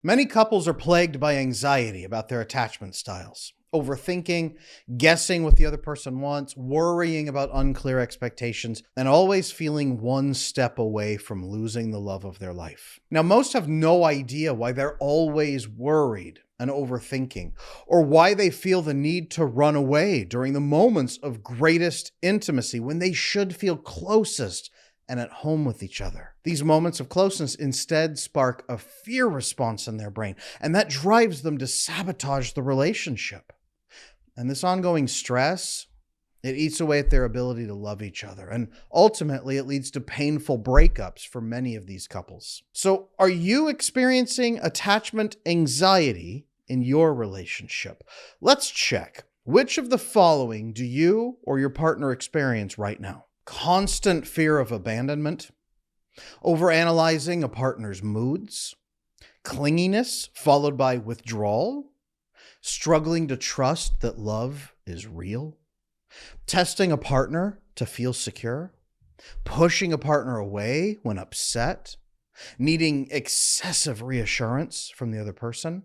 Many couples are plagued by anxiety about their attachment styles. Overthinking, guessing what the other person wants, worrying about unclear expectations, and always feeling one step away from losing the love of their life. Now, most have no idea why they're always worried and overthinking, or why they feel the need to run away during the moments of greatest intimacy when they should feel closest and at home with each other. These moments of closeness instead spark a fear response in their brain, and that drives them to sabotage the relationship. And this ongoing stress, it eats away at their ability to love each other, and ultimately it leads to painful breakups for many of these couples. So, are you experiencing attachment anxiety in your relationship? Let's check. Which of the following do you or your partner experience right now? Constant fear of abandonment, overanalyzing a partner's moods, clinginess followed by withdrawal, struggling to trust that love is real, testing a partner to feel secure, pushing a partner away when upset, needing excessive reassurance from the other person,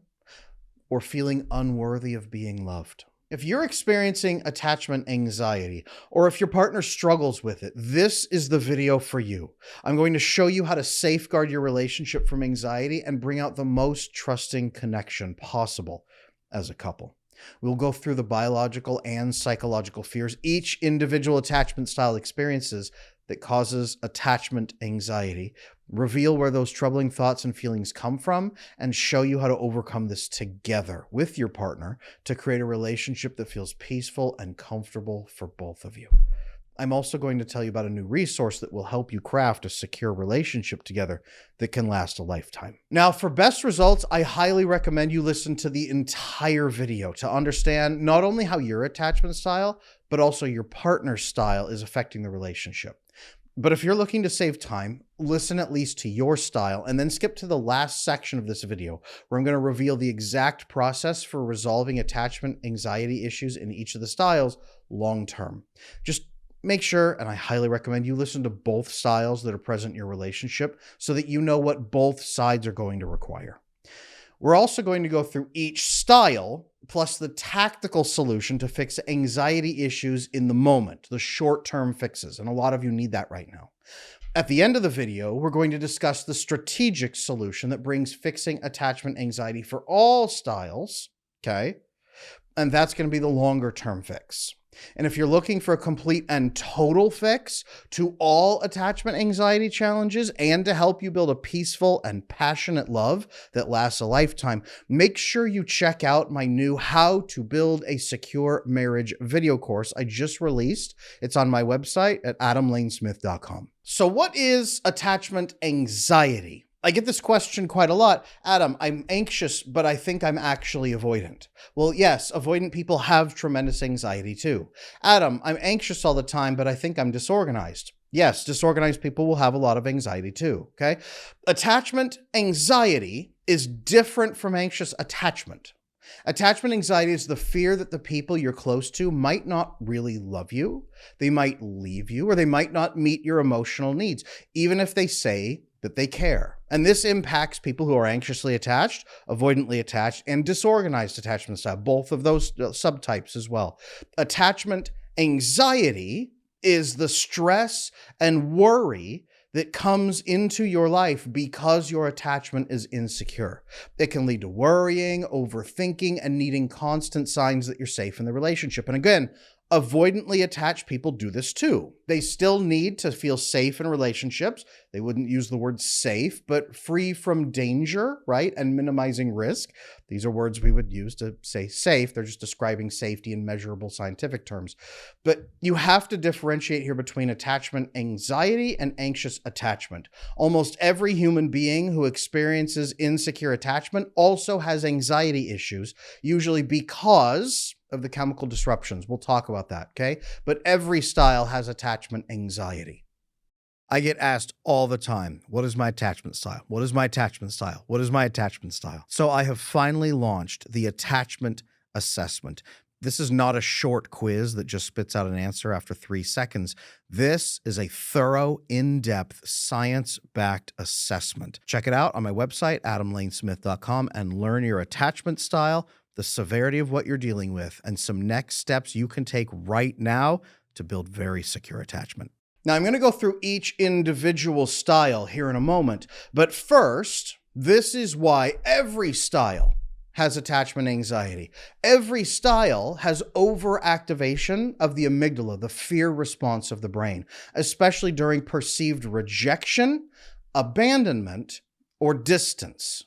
or feeling unworthy of being loved. If you're experiencing attachment anxiety, or if your partner struggles with it, this is the video for you. I'm going to show you how to safeguard your relationship from anxiety and bring out the most trusting connection possible as a couple. We'll go through the biological and psychological fears each individual attachment style experiences that causes attachment anxiety, reveal where those troubling thoughts and feelings come from, and show you how to overcome this together with your partner to create a relationship that feels peaceful and comfortable for both of you. I'm also going to tell you about a new resource that will help you craft a secure relationship together that can last a lifetime. Now, for best results, I highly recommend you listen to the entire video to understand not only how your attachment style, but also your partner's style is affecting the relationship. But if you're looking to save time, listen at least to your style and then skip to the last section of this video where I'm going to reveal the exact process for resolving attachment anxiety issues in each of the styles long term. Just make sure, and I highly recommend you listen to both styles that are present in your relationship so that you know what both sides are going to require. We're also going to go through each style plus the tactical solution to fix anxiety issues in the moment, the short-term fixes, and a lot of you need that right now. At the end of the video, we're going to discuss the strategic solution that brings fixing attachment anxiety for all styles, okay? And that's going to be the longer-term fix. And if you're looking for a complete and total fix to all attachment anxiety challenges and to help you build a peaceful and passionate love that lasts a lifetime, make sure you check out my new How to Build a Secure Marriage video course I just released. It's on my website at adamlanesmith.com. So what is attachment anxiety? I get this question quite a lot. Adam, I'm anxious, but I think I'm actually avoidant. Well, yes, avoidant people have tremendous anxiety too. Adam, I'm anxious all the time, but I think I'm disorganized. Yes, disorganized people will have a lot of anxiety too, okay? Attachment anxiety is different from anxious attachment. Attachment anxiety is the fear that the people you're close to might not really love you, they might leave you, or they might not meet your emotional needs, even if they say that they care. And this impacts people who are anxiously attached, avoidantly attached, and disorganized attachment style, both of those subtypes as well. Attachment anxiety is the stress and worry that comes into your life because your attachment is insecure. It can lead to worrying, overthinking, and needing constant signs that you're safe in the relationship. And again, avoidantly attached people do this too. They still need to feel safe in relationships. They wouldn't use the word safe, but free from danger, right? And minimizing risk. These are words we would use to say safe. They're just describing safety in measurable scientific terms. But you have to differentiate here between attachment anxiety and anxious attachment. Almost every human being who experiences insecure attachment also has anxiety issues, usually because of the chemical disruptions. We'll talk about that, okay? But every style has attachment anxiety. I get asked all the time, what is my attachment style? What is my attachment style? What is my attachment style? So I have finally launched the attachment assessment. This is not a short quiz that just spits out an answer after 3 seconds. This is a thorough, in-depth, science-backed assessment. Check it out on my website, adamlanesmith.com, and learn your attachment style, the severity of what you're dealing with, and some next steps you can take right now to build very secure attachment. Now, I'm going to go through each individual style here in a moment, but first, this is why every style has attachment anxiety. Every style has overactivation of the amygdala, the fear response of the brain, especially during perceived rejection, abandonment, or distance.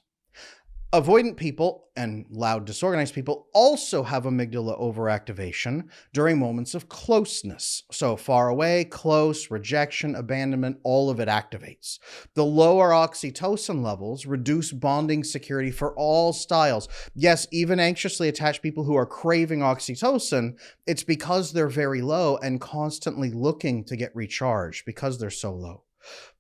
Avoidant people and loud, disorganized people also have amygdala overactivation during moments of closeness. So far away, close, rejection, abandonment, all of it activates. The lower oxytocin levels reduce bonding security for all styles. Yes, even anxiously attached people who are craving oxytocin, it's because they're very low and constantly looking to get recharged because they're so low.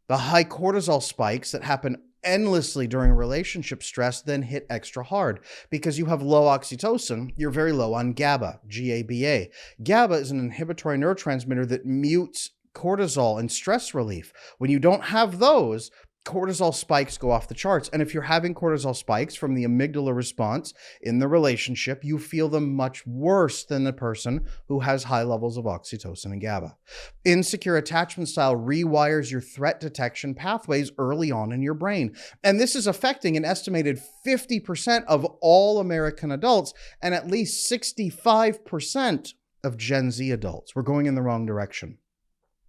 The high cortisol spikes that happen endlessly during relationship stress then hit extra hard. Because you have low oxytocin, you're very low on GABA, G-A-B-A. GABA is an inhibitory neurotransmitter that mutes cortisol and stress relief. When you don't have those, cortisol spikes go off the charts. And if you're having cortisol spikes from the amygdala response in the relationship, you feel them much worse than the person who has high levels of oxytocin and GABA. Insecure attachment style rewires your threat detection pathways early on in your brain. And this is affecting an estimated 50% of all American adults and at least 65% of Gen Z adults. We're going in the wrong direction.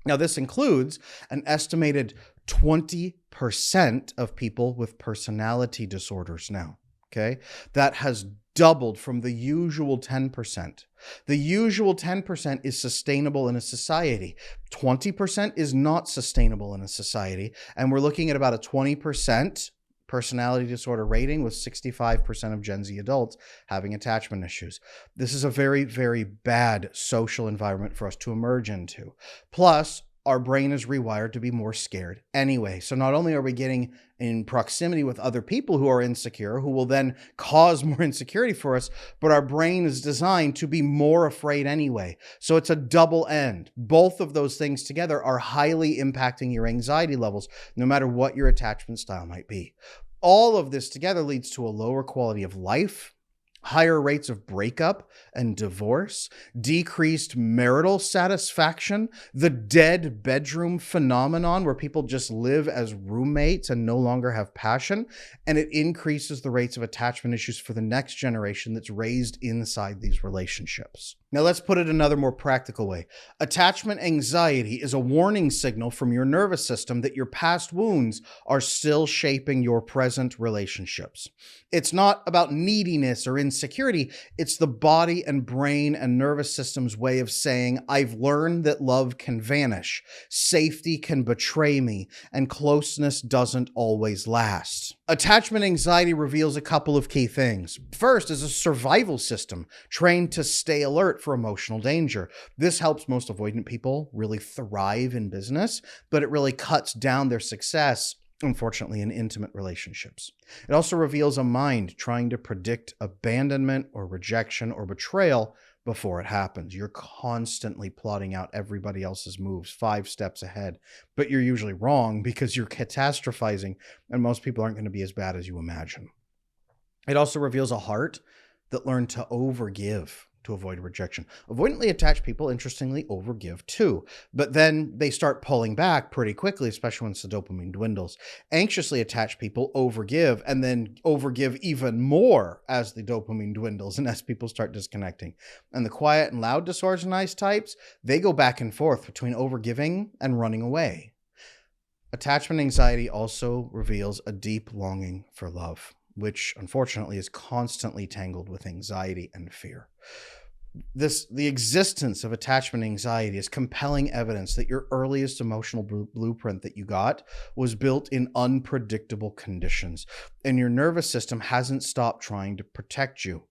Now, this includes an estimated 20% of people with personality disorders now, okay? That has doubled from the usual 10%. The usual 10% is sustainable in a society. 20% is not sustainable in a society, and we're looking at about a 20% personality disorder rating with 65% of Gen Z adults having attachment issues. This is a very, very bad social environment for us to emerge into. Plus, our brain is rewired to be more scared anyway. So not only are we getting in proximity with other people who are insecure, who will then cause more insecurity for us, but our brain is designed to be more afraid anyway. So it's a double end. Both of those things together are highly impacting your anxiety levels, no matter what your attachment style might be. All of this together leads to a lower quality of life, higher rates of breakup and divorce, decreased marital satisfaction, the dead bedroom phenomenon where people just live as roommates and no longer have passion, and it increases the rates of attachment issues for the next generation that's raised inside these relationships. Now let's put it another more practical way. Attachment anxiety is a warning signal from your nervous system that your past wounds are still shaping your present relationships. It's not about neediness or insecurity. It's the body and brain and nervous system's way of saying, I've learned that love can vanish, safety can betray me, and closeness doesn't always last. Attachment anxiety reveals a couple of key things. First is a survival system trained to stay alert for emotional danger. This helps most avoidant people really thrive in business, but it really cuts down their success, unfortunately, in intimate relationships. It also reveals a mind trying to predict abandonment or rejection or betrayal before it happens. You're constantly plotting out everybody else's moves 5 steps ahead, but you're usually wrong because you're catastrophizing, and most people aren't going to be as bad as you imagine. It also reveals a heart that learned to overgive to avoid rejection. Avoidantly attached people, interestingly, overgive too, but then they start pulling back pretty quickly, especially once the dopamine dwindles. Anxiously attached people overgive and then overgive even more as the dopamine dwindles and as people start disconnecting. And the quiet and loud disorganized types, they go back and forth between overgiving and running away. Attachment anxiety also reveals a deep longing for love, which unfortunately is constantly tangled with anxiety and fear. The existence of attachment anxiety is compelling evidence that your earliest emotional blueprint that you got was built in unpredictable conditions, and your nervous system hasn't stopped trying to protect you,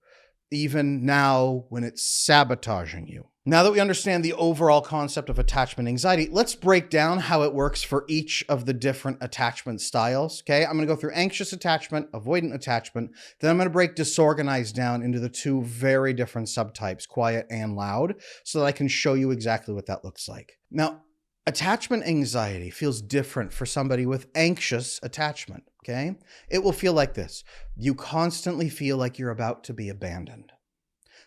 even now when it's sabotaging you. Now that we understand the overall concept of attachment anxiety, let's break down how it works for each of the different attachment styles. Okay, I'm going to go through anxious attachment, avoidant attachment. Then I'm going to break disorganized down into the two very different subtypes, quiet and loud, so that I can show you exactly what that looks like. Now, attachment anxiety feels different for somebody with anxious attachment. Okay, it will feel like this. You constantly feel like you're about to be abandoned.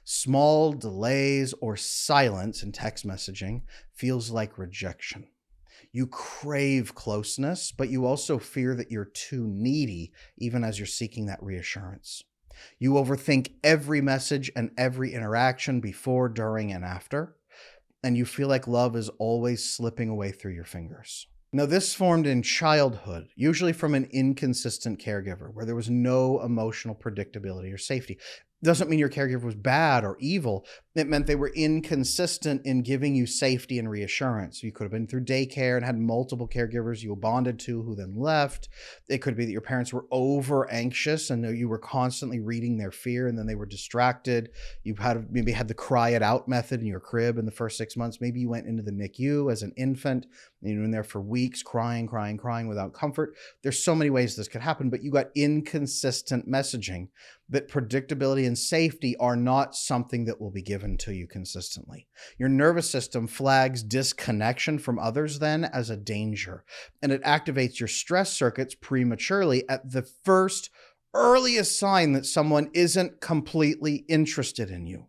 Small delays or silence in text messaging feels like rejection. You crave closeness, but you also fear that you're too needy, even as you're seeking that reassurance. You overthink every message and every interaction before, during, and after, and you feel like love is always slipping away through your fingers. Now, this formed in childhood, usually from an inconsistent caregiver where there was no emotional predictability or safety. Doesn't mean your caregiver was bad or evil. It meant they were inconsistent in giving you safety and reassurance. You could have been through daycare and had multiple caregivers you bonded to who then left. It could be that your parents were over anxious and you were constantly reading their fear and then they were distracted. You maybe had the cry it out method in your crib in the first 6 months. Maybe you went into the NICU as an infant and you were in there for weeks crying without comfort. There's so many ways this could happen, but you got inconsistent messaging that predictability and safety are not something that will be given to you consistently. Your nervous system flags disconnection from others then as a danger, and it activates your stress circuits prematurely at the first earliest sign that someone isn't completely interested in you.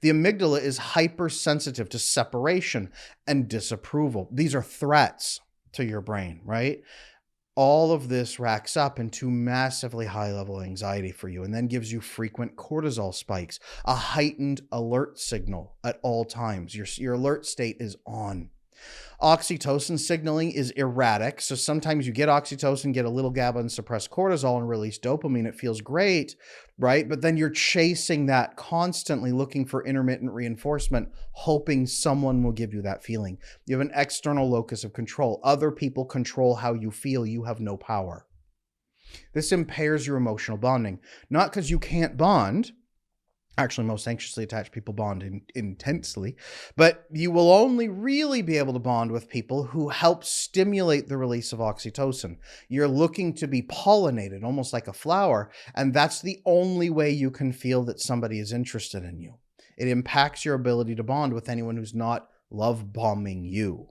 The amygdala is hypersensitive to separation and disapproval. These are threats to your brain, right? All of this racks up into massively high-level anxiety for you and then gives you frequent cortisol spikes, a heightened alert signal at all times. Your alert state is on. Oxytocin signaling is erratic, so sometimes you get oxytocin, get a little GABA and suppress cortisol and release dopamine. It feels great, right? But then you're chasing that constantly, looking for intermittent reinforcement, hoping someone will give you that feeling. You have an external locus of control. Other people control how you feel. You have no power. This impairs your emotional bonding, not because you can't bond. Actually, most anxiously attached people bond intensely, but you will only really be able to bond with people who help stimulate the release of oxytocin. You're looking to be pollinated, almost like a flower, and that's the only way you can feel that somebody is interested in you. It impacts your ability to bond with anyone who's not love bombing you.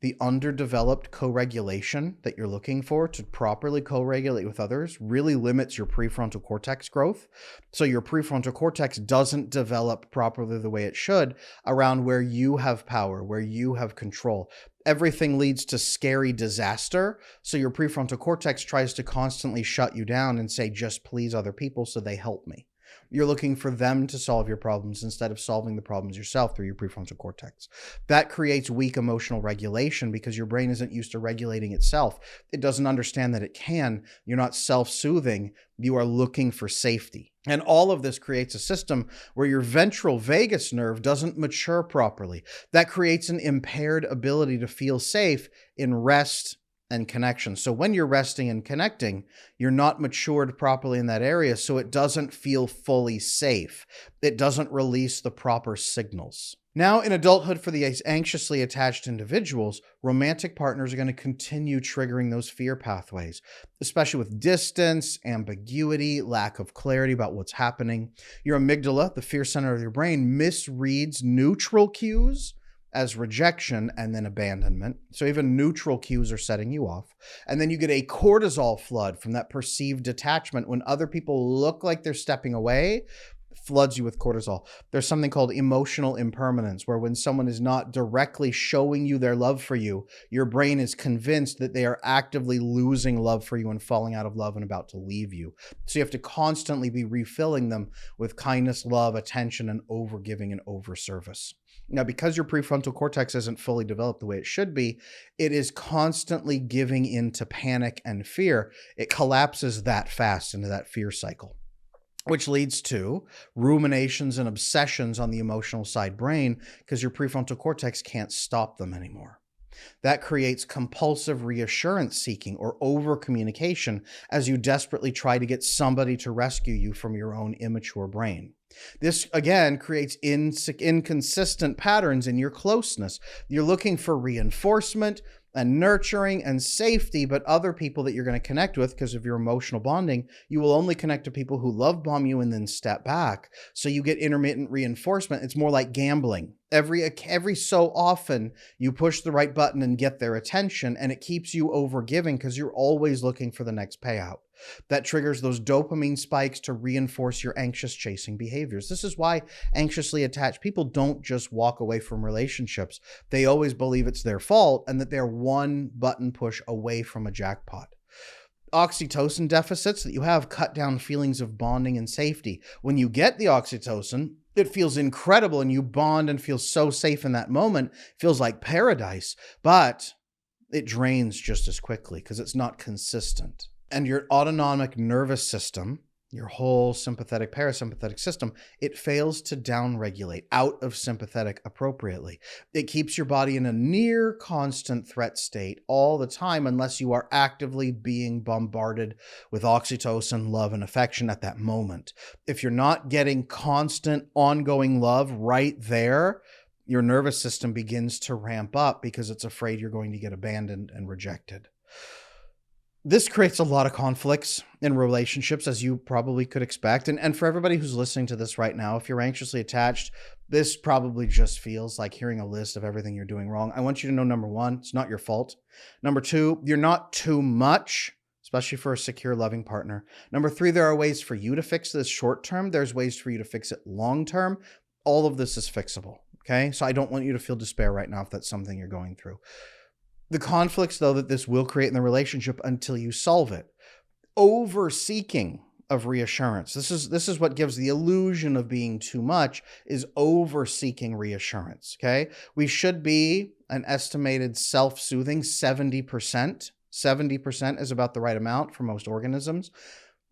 The underdeveloped co-regulation that you're looking for to properly co-regulate with others really limits your prefrontal cortex growth. So your prefrontal cortex doesn't develop properly the way it should around where you have power, where you have control. Everything leads to scary disaster. So your prefrontal cortex tries to constantly shut you down and say, just please other people so they help me. You're looking for them to solve your problems instead of solving the problems yourself through your prefrontal cortex. That creates weak emotional regulation because your brain isn't used to regulating itself. It doesn't understand that it can. You're not self-soothing. You are looking for safety. And all of this creates a system where your ventral vagus nerve doesn't mature properly. That creates an impaired ability to feel safe in rest and connection. So when you're resting and connecting, you're not matured properly in that area, so it doesn't feel fully safe. It doesn't release the proper signals. Now, in adulthood, for the anxiously attached individuals, romantic partners are going to continue triggering those fear pathways, especially with distance, ambiguity, lack of clarity about what's happening. Your amygdala, the fear center of your brain, misreads neutral cues as rejection and then abandonment. So even neutral cues are setting you off. And then you get a cortisol flood from that perceived detachment when other people look like they're stepping away, floods you with cortisol. There's something called emotional impermanence, where when someone is not directly showing you their love for you, your brain is convinced that they are actively losing love for you and falling out of love and about to leave you. So you have to constantly be refilling them with kindness, love, attention, and overgiving and overservice. Now, because your prefrontal cortex isn't fully developed the way it should be, it is constantly giving into panic and fear. It collapses that fast into that fear cycle, which leads to ruminations and obsessions on the emotional side brain because your prefrontal cortex can't stop them anymore. That creates compulsive reassurance seeking or over communication as you desperately try to get somebody to rescue you from your own immature brain. This, again, creates inconsistent patterns in your closeness. You're looking for reinforcement and nurturing and safety, but other people that you're going to connect with, because of your emotional bonding, you will only connect to people who love bomb you and then step back. So you get intermittent reinforcement. It's more like gambling. Every so often you push the right button and get their attention, and it keeps you overgiving because you're always looking for the next payout. That triggers those dopamine spikes to reinforce your anxious chasing behaviors. This is why anxiously attached people don't just walk away from relationships. They always believe it's their fault and that they're one button push away from a jackpot. Oxytocin deficits that you have cut down feelings of bonding and safety. When you get the oxytocin, it feels incredible and you bond and feel so safe in that moment. It feels like paradise, but it drains just as quickly because it's not consistent. And your autonomic nervous system, your whole sympathetic parasympathetic system, it fails to downregulate out of sympathetic appropriately. It keeps your body in a near constant threat state all the time unless you are actively being bombarded with oxytocin, love, and affection at that moment. If you're not getting constant ongoing love right there, your nervous system begins to ramp up because it's afraid you're going to get abandoned and rejected. This creates a lot of conflicts in relationships, as you probably could expect. And for everybody who's listening to this right now, if you're anxiously attached, this probably just feels like hearing a list of everything you're doing wrong. I want you to know, number one, it's not your fault. Number two, you're not too much, especially for a secure, loving partner. Number three, there are ways for you to fix this short term. There's ways for you to fix it long term. All of this is fixable, okay? So I don't want you to feel despair right now if that's something you're going through. The conflicts, though, that this will create in the relationship until you solve it. Over-seeking of reassurance. This is what gives the illusion of being too much, is over-seeking reassurance, okay? We should be an estimated self-soothing 70%. 70% is about the right amount for most organisms.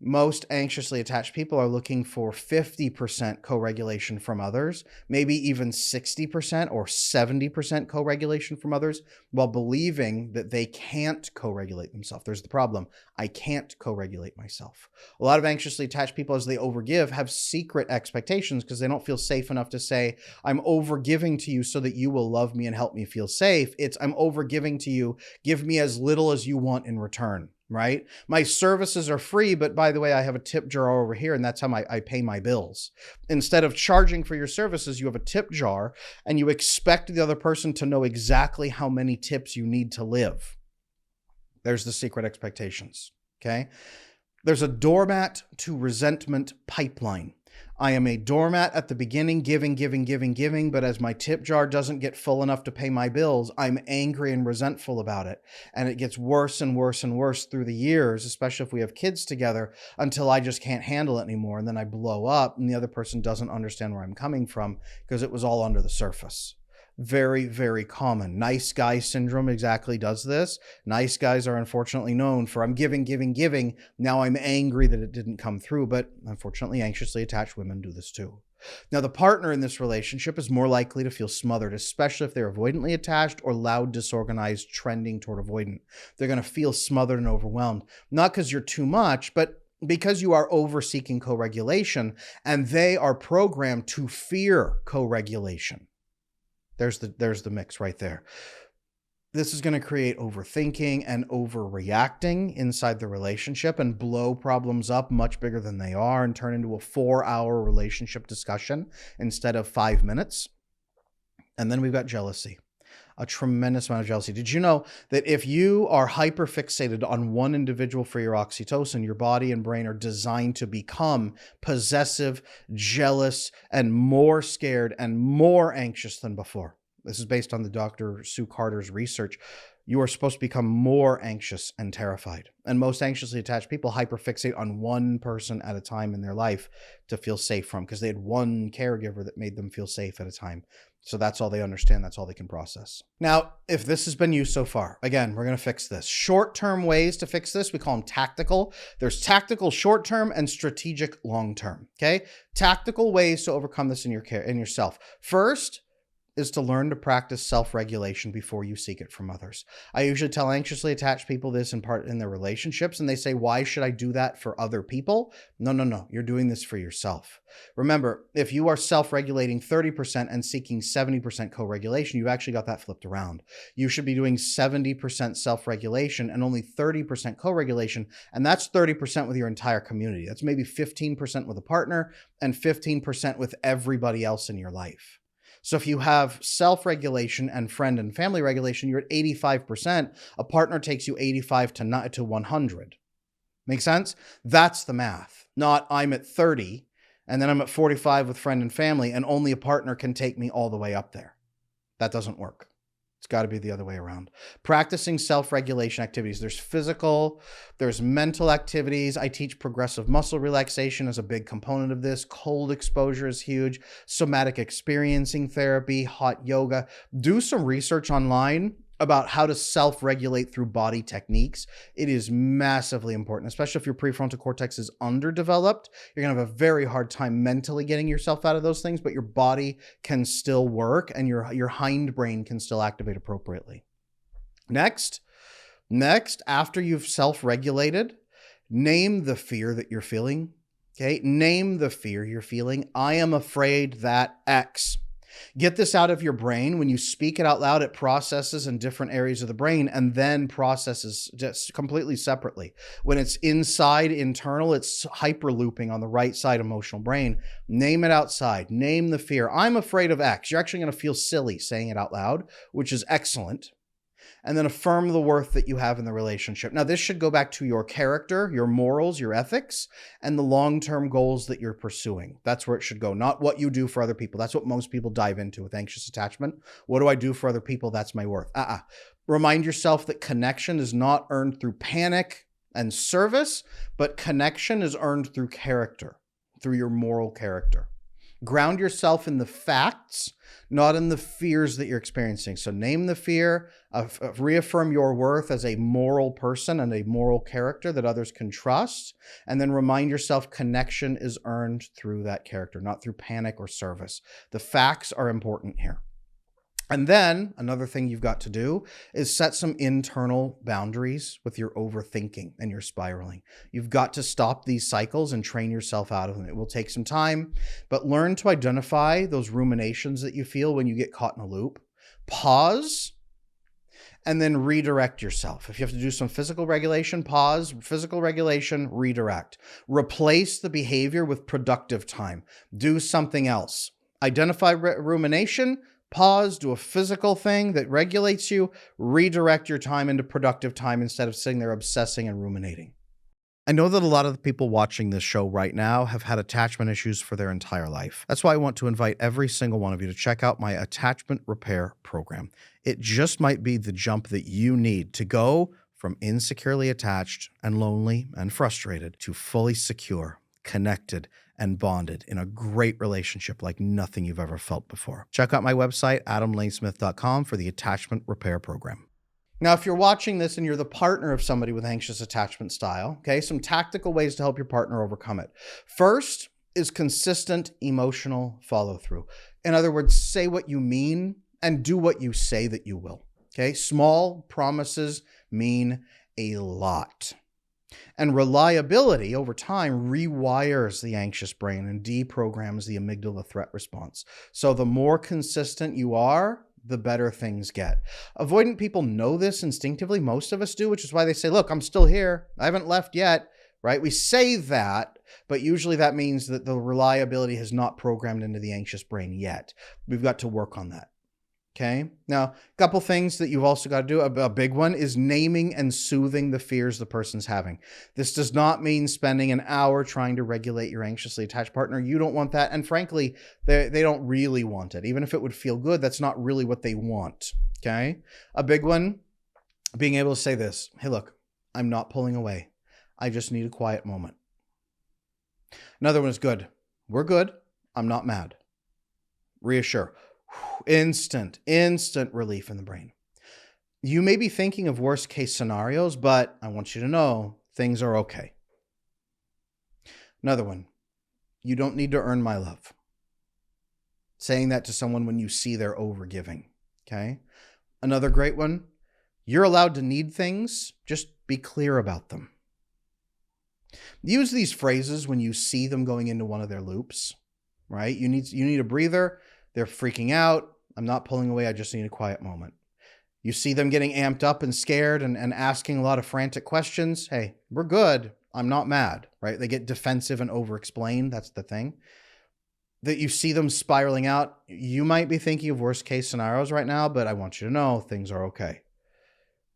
Most anxiously attached people are looking for 50% co-regulation from others, maybe even 60% or 70% co-regulation from others, while believing that they can't co-regulate themselves. There's the problem. I can't co-regulate myself. A lot of anxiously attached people, as they overgive, have secret expectations because they don't feel safe enough to say, I'm overgiving to you so that you will love me and help me feel safe. It's, I'm overgiving to you. Give me as little as you want in return. Right? My services are free, but by the way, I have a tip jar over here, and that's how I pay my bills. Instead of charging for your services, you have a tip jar, and you expect the other person to know exactly how many tips you need to live. There's the secret expectations, okay? There's a doormat to resentment pipeline. I am a doormat at the beginning, giving, but as my tip jar doesn't get full enough to pay my bills, I'm angry and resentful about it. And it gets worse and worse and worse through the years, especially if we have kids together, until I just can't handle it anymore. And then I blow up and the other person doesn't understand where I'm coming from because it was all under the surface. Very, very common. Nice guy syndrome exactly does this. Nice guys are unfortunately known for, I'm giving. Now I'm angry that it didn't come through, but unfortunately, anxiously attached women do this too. Now, the partner in this relationship is more likely to feel smothered, especially if they're avoidantly attached or loud, disorganized, trending toward avoidant. They're going to feel smothered and overwhelmed, not because you're too much, but because you are over-seeking co-regulation, and they are programmed to fear co-regulation. There's the mix right there. This is going to create overthinking and overreacting inside the relationship and blow problems up much bigger than they are and turn into a 4-hour relationship discussion instead of 5 minutes. And then we've got jealousy. A tremendous amount of jealousy. Did you know that if you are hyperfixated on one individual for your oxytocin, your body and brain are designed to become possessive, jealous, and more scared and more anxious than before? This is based on the Dr. Sue Carter's research. You are supposed to become more anxious and terrified. And most anxiously attached people hyperfixate on one person at a time in their life to feel safe from, because they had one caregiver that made them feel safe at a time. So that's all they understand. That's all they can process. Now, if this has been you so far, again, we're going to fix this. Short-term ways to fix this, we call them tactical. There's tactical short-term and strategic long-term, okay? Tactical ways to overcome this in yourself. First, is to learn to practice self-regulation before you seek it from others. I usually tell anxiously attached people this in part in their relationships, and they say, why should I do that for other people? No, no, no. You're doing this for yourself. Remember, if you are self-regulating 30% and seeking 70% co-regulation, you've actually got that flipped around. You should be doing 70% self-regulation and only 30% co-regulation, and that's 30% with your entire community. That's maybe 15% with a partner and 15% with everybody else in your life. So if you have self-regulation and friend and family regulation, you're at 85%. A partner takes you 85 to 100. Make sense? That's the math. Not I'm at 30 and then I'm at 45 with friend and family and only a partner can take me all the way up there. That doesn't work. It's got to be the other way around. Practicing self-regulation activities. There's physical, there's mental activities. I teach progressive muscle relaxation as a big component of this. Cold exposure is huge. Somatic experiencing therapy, hot yoga. Do some research online about how to self-regulate through body techniques. It is massively important, especially if your prefrontal cortex is underdeveloped. You're going to have a very hard time mentally getting yourself out of those things, but your body can still work and your hindbrain can still activate appropriately. Next, after you've self-regulated, name the fear that you're feeling. Okay, name the fear you're feeling. I am afraid that X. Get this out of your brain. When you speak it out loud, it processes in different areas of the brain and then processes just completely separately. When it's inside internal, it's hyperlooping on the right side emotional brain. Name it outside. Name the fear. I'm afraid of X. You're actually going to feel silly saying it out loud, which is excellent. And then affirm the worth that you have in the relationship. Now, this should go back to your character, your morals, your ethics, and the long-term goals that you're pursuing. That's where it should go, not what you do for other people. That's what most people dive into with anxious attachment. What do I do for other people? That's my worth. Remind yourself that connection is not earned through panic and service, but connection is earned through character, through your moral character. Ground yourself in the facts, not in the fears that you're experiencing. So name the fear, reaffirm your worth as a moral person and a moral character that others can trust, and then remind yourself connection is earned through that character, not through panic or service. The facts are important here. And then another thing you've got to do is set some internal boundaries with your overthinking and your spiraling. You've got to stop these cycles and train yourself out of them. It will take some time, but learn to identify those ruminations that you feel when you get caught in a loop. Pause and then redirect yourself. If you have to do some physical regulation, pause, physical regulation, redirect. Replace the behavior with productive time. Do something else. Identify rumination, pause, do a physical thing that regulates you, redirect your time into productive time instead of sitting there obsessing and ruminating. I know that a lot of the people watching this show right now have had attachment issues for their entire life. That's why I want to invite every single one of you to check out my attachment repair program. It just might be the jump that you need to go from insecurely attached and lonely and frustrated to fully secure, connected, and bonded in a great relationship like nothing you've ever felt before. Check out my website, adamlanesmith.com, for the attachment repair program. Now, if you're watching this and you're the partner of somebody with anxious attachment style, okay, some tactical ways to help your partner overcome it. First is consistent emotional follow-through. In other words, say what you mean and do what you say that you will. Okay, small promises mean a lot. And reliability over time rewires the anxious brain and deprograms the amygdala threat response. So the more consistent you are, the better things get. Avoidant people know this instinctively. Most of us do, which is why they say, look, I'm still here. I haven't left yet, right? We say that, but usually that means that the reliability has not programmed into the anxious brain yet. We've got to work on that. Okay. Now, a couple things that you've also got to do. A big one is naming and soothing the fears the person's having. This does not mean spending an hour trying to regulate your anxiously attached partner. You don't want that. And frankly, they don't really want it. Even if it would feel good, that's not really what they want. Okay. A big one, being able to say this. Hey, look, I'm not pulling away. I just need a quiet moment. Another one is good. We're good. I'm not mad. Reassure. Instant relief in the brain. You may be thinking of worst case scenarios, but I want you to know things are okay. Another one, you don't need to earn my love. saying that to someone when you see they're overgiving. Okay. Another great one. You're allowed to need things. Just be clear about them. Use these phrases when you see them going into one of their loops, right? You need a breather. They're freaking out. I'm not pulling away. I just need a quiet moment. You see them getting amped up and scared and asking a lot of frantic questions. Hey, we're good. I'm not mad, right? They get defensive and over-explain. That's the thing. That you see them spiraling out. You might be thinking of worst case scenarios right now, but I want you to know things are okay.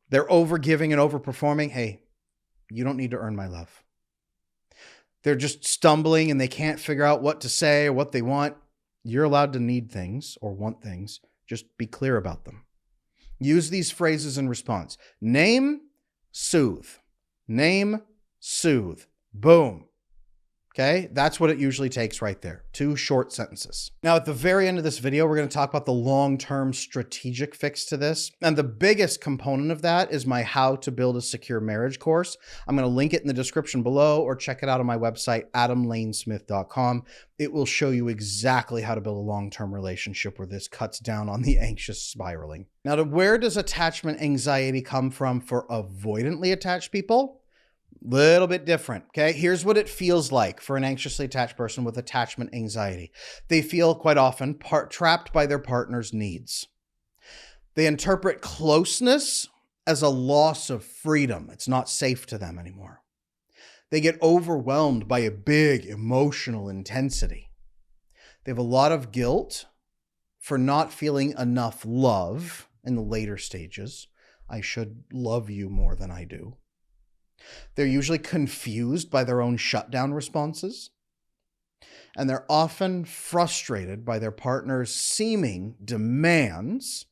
They're overgiving and overperforming. Hey, you don't need to earn my love. They're just stumbling and they can't figure out what to say or what they want. You're allowed to need things or want things. Just be clear about them. Use these phrases in response. Name, soothe. Name, soothe. Boom. Okay, that's what it usually takes right there. 2 short sentences. Now, at the very end of this video, we're going to talk about the long-term strategic fix to this. And the biggest component of that is my How to Build a Secure Marriage course. I'm going to link it in the description below or check it out on my website, adamlanesmith.com. It will show you exactly how to build a long-term relationship where this cuts down on the anxious spiraling. Now, where does attachment anxiety come from for avoidantly attached people? Little bit different. Okay. Here's what it feels like for an anxiously attached person with attachment anxiety. They feel quite often trapped by their partner's needs. They interpret closeness as a loss of freedom. It's not safe to them anymore. They get overwhelmed by a big emotional intensity. They have a lot of guilt for not feeling enough love in the later stages. I should love you more than I do. They're usually confused by their own shutdown responses, and they're often frustrated by their partner's seeming demands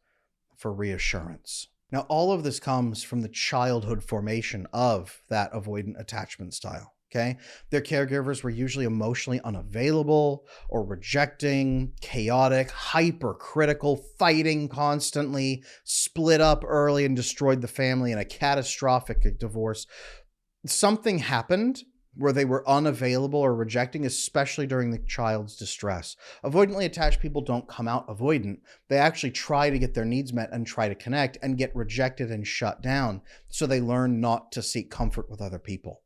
for reassurance. Now, all of this comes from the childhood formation of that avoidant attachment style. Okay. Their caregivers were usually emotionally unavailable or rejecting, chaotic, hypercritical, fighting constantly, split up early and destroyed the family in a catastrophic divorce. Something happened where they were unavailable or rejecting, especially during the child's distress. Avoidantly attached people don't come out avoidant. They actually try to get their needs met and try to connect and get rejected and shut down. So they learn not to seek comfort with other people.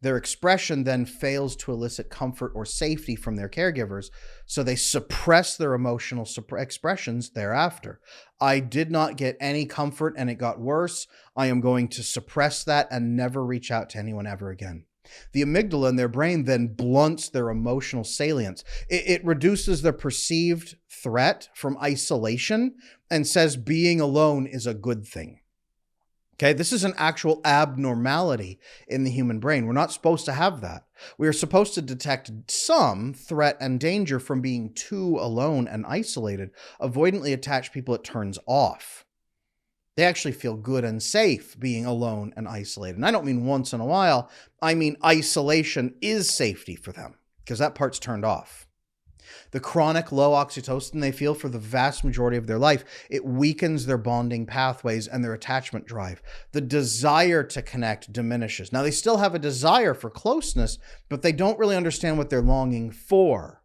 Their expression then fails to elicit comfort or safety from their caregivers, so they suppress their emotional expressions thereafter. I did not get any comfort and it got worse. I am going to suppress that and never reach out to anyone ever again. The amygdala in their brain then blunts their emotional salience. It reduces the perceived threat from isolation and says being alone is a good thing. Okay, this is an actual abnormality in the human brain. We're not supposed to have that. We are supposed to detect some threat and danger from being too alone and isolated. Avoidantly attached people, it turns off. They actually feel good and safe being alone and isolated. And I don't mean once in a while. I mean isolation is safety for them because that part's turned off. The chronic low oxytocin they feel for the vast majority of their life, it weakens their bonding pathways and their attachment drive. The desire to connect diminishes. Now, they still have a desire for closeness, but they don't really understand what they're longing for.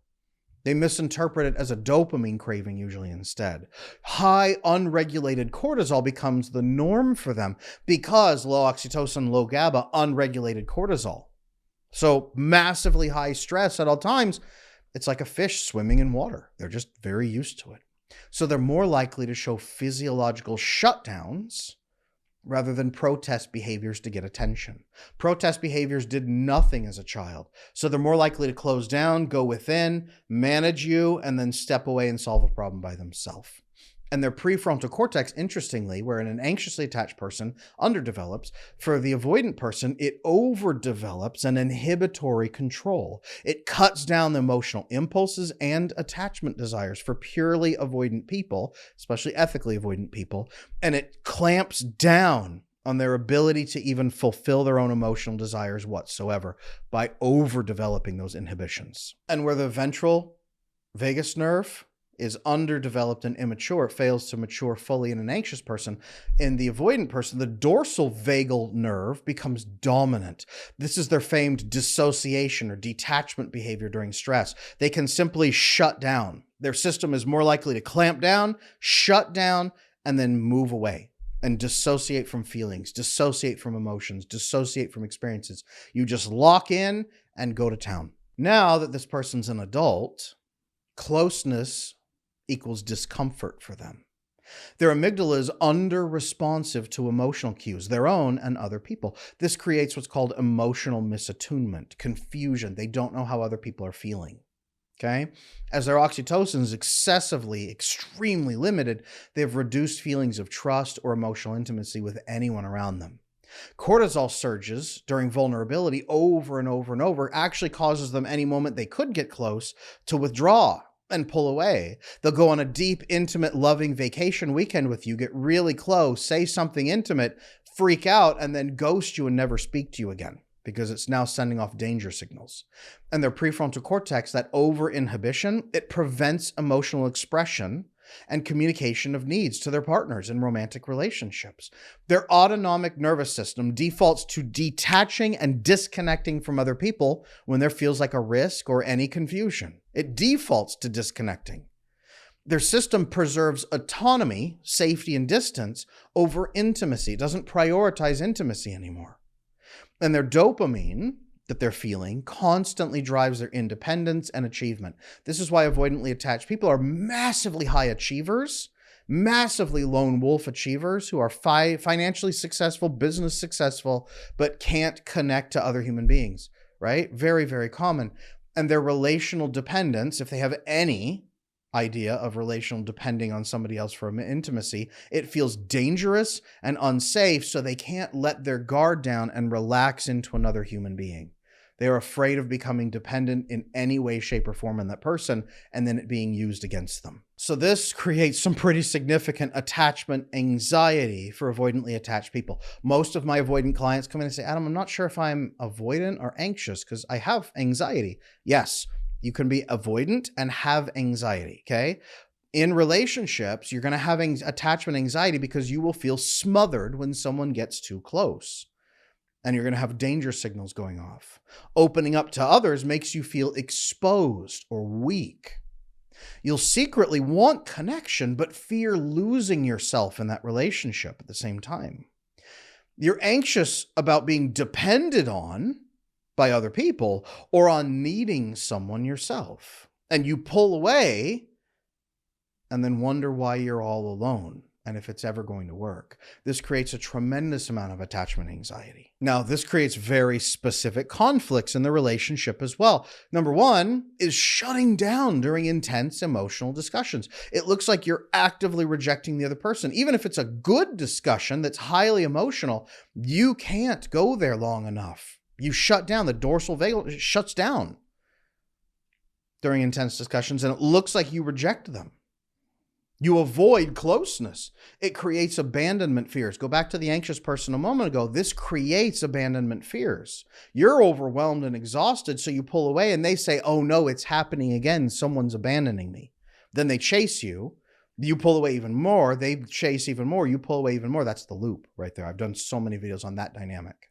They misinterpret it as a dopamine craving usually instead. High unregulated cortisol becomes the norm for them because low oxytocin, low GABA, unregulated cortisol. So massively high stress at all times. It's like a fish swimming in water. They're just very used to it. So they're more likely to show physiological shutdowns rather than protest behaviors to get attention. Protest behaviors did nothing as a child. So they're more likely to close down, go within, manage you, and then step away and solve a problem by themselves. And their prefrontal cortex, interestingly, where in an anxiously attached person underdevelops, for the avoidant person, it overdevelops an inhibitory control. It cuts down the emotional impulses and attachment desires for purely avoidant people, especially ethically avoidant people, and it clamps down on their ability to even fulfill their own emotional desires whatsoever by overdeveloping those inhibitions. And where the ventral vagus nerve is underdeveloped and immature, it fails to mature fully in an anxious person. In the avoidant person, the dorsal vagal nerve becomes dominant. This is their famed dissociation or detachment behavior during stress. They can simply shut down. Their system is more likely to clamp down, shut down, and then move away and dissociate from feelings, dissociate from emotions, dissociate from experiences. You just lock in and go to town. Now that this person's an adult, closeness equals discomfort for them. Their amygdala is under-responsive to emotional cues, their own and other people. This creates what's called emotional misattunement, confusion. They don't know how other people are feeling. Okay? As their oxytocin is excessively, extremely limited, they have reduced feelings of trust or emotional intimacy with anyone around them. Cortisol surges during vulnerability over and over and over actually causes them any moment they could get close to withdraw and pull away. They'll go on a deep, intimate, loving vacation weekend with you, get really close, say something intimate, freak out, and then ghost you and never speak to you again because it's now sending off danger signals. And their prefrontal cortex, that over-inhibition, it prevents emotional expression and communication of needs to their partners in romantic relationships. Their autonomic nervous system defaults to detaching and disconnecting from other people when there feels like a risk or any confusion. It defaults to disconnecting. Their system preserves autonomy, safety, and distance over intimacy. It doesn't prioritize intimacy anymore. And their dopamine that they're feeling constantly drives their independence and achievement. This is why avoidantly attached people are massively high achievers, massively lone wolf achievers who are financially successful, business successful, but can't connect to other human beings, right? Very, very common. And their relational dependence, if they have any idea of relational depending on somebody else for intimacy, it feels dangerous and unsafe, so they can't let their guard down and relax into another human being. They are afraid of becoming dependent in any way, shape, or form on that person and then it being used against them. So this creates some pretty significant attachment anxiety for avoidantly attached people. Most of my avoidant clients come in and say, Adam, I'm not sure if I'm avoidant or anxious because I have anxiety. Yes, you can be avoidant and have anxiety, okay? In relationships, you're going to have attachment anxiety because you will feel smothered when someone gets too close. And you're going to have danger signals going off. Opening up to others makes you feel exposed or weak. You'll secretly want connection, but fear losing yourself in that relationship at the same time. You're anxious about being depended on by other people or on needing someone yourself. And you pull away and then wonder why you're all alone and if it's ever going to work. This creates a tremendous amount of attachment anxiety. Now, this creates very specific conflicts in the relationship as well. Number one is shutting down during intense emotional discussions. It looks like you're actively rejecting the other person. Even if it's a good discussion that's highly emotional, you can't go there long enough. You shut down. The dorsal vagal shuts down during intense discussions, and it looks like you reject them. You avoid closeness. It creates abandonment fears. Go back to the anxious person a moment ago. This creates abandonment fears. You're overwhelmed and exhausted, so you pull away and they say, oh no, it's happening again. Someone's abandoning me. Then they chase you. You pull away even more. They chase even more. You pull away even more. That's the loop right there. I've done so many videos on that dynamic.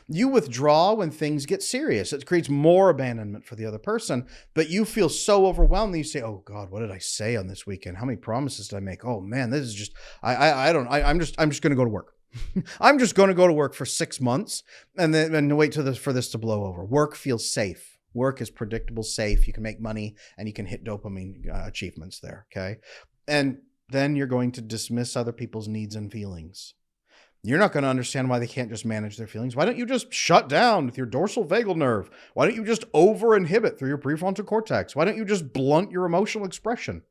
You withdraw when things get serious. It creates more abandonment for the other person, but you feel so overwhelmed that you say, oh God, what did I say on this weekend? How many promises did I make? Oh man, this is just, I'm just going to go to work. I'm just going to go to work for 6 months and wait for this to blow over. Work feels safe. Work is predictable, safe. You can make money and you can hit dopamine achievements there. Okay. And then you're going to dismiss other people's needs and feelings. You're not going to understand why they can't just manage their feelings. Why don't you just shut down with your dorsal vagal nerve? Why don't you just over-inhibit through your prefrontal cortex? Why don't you just blunt your emotional expression?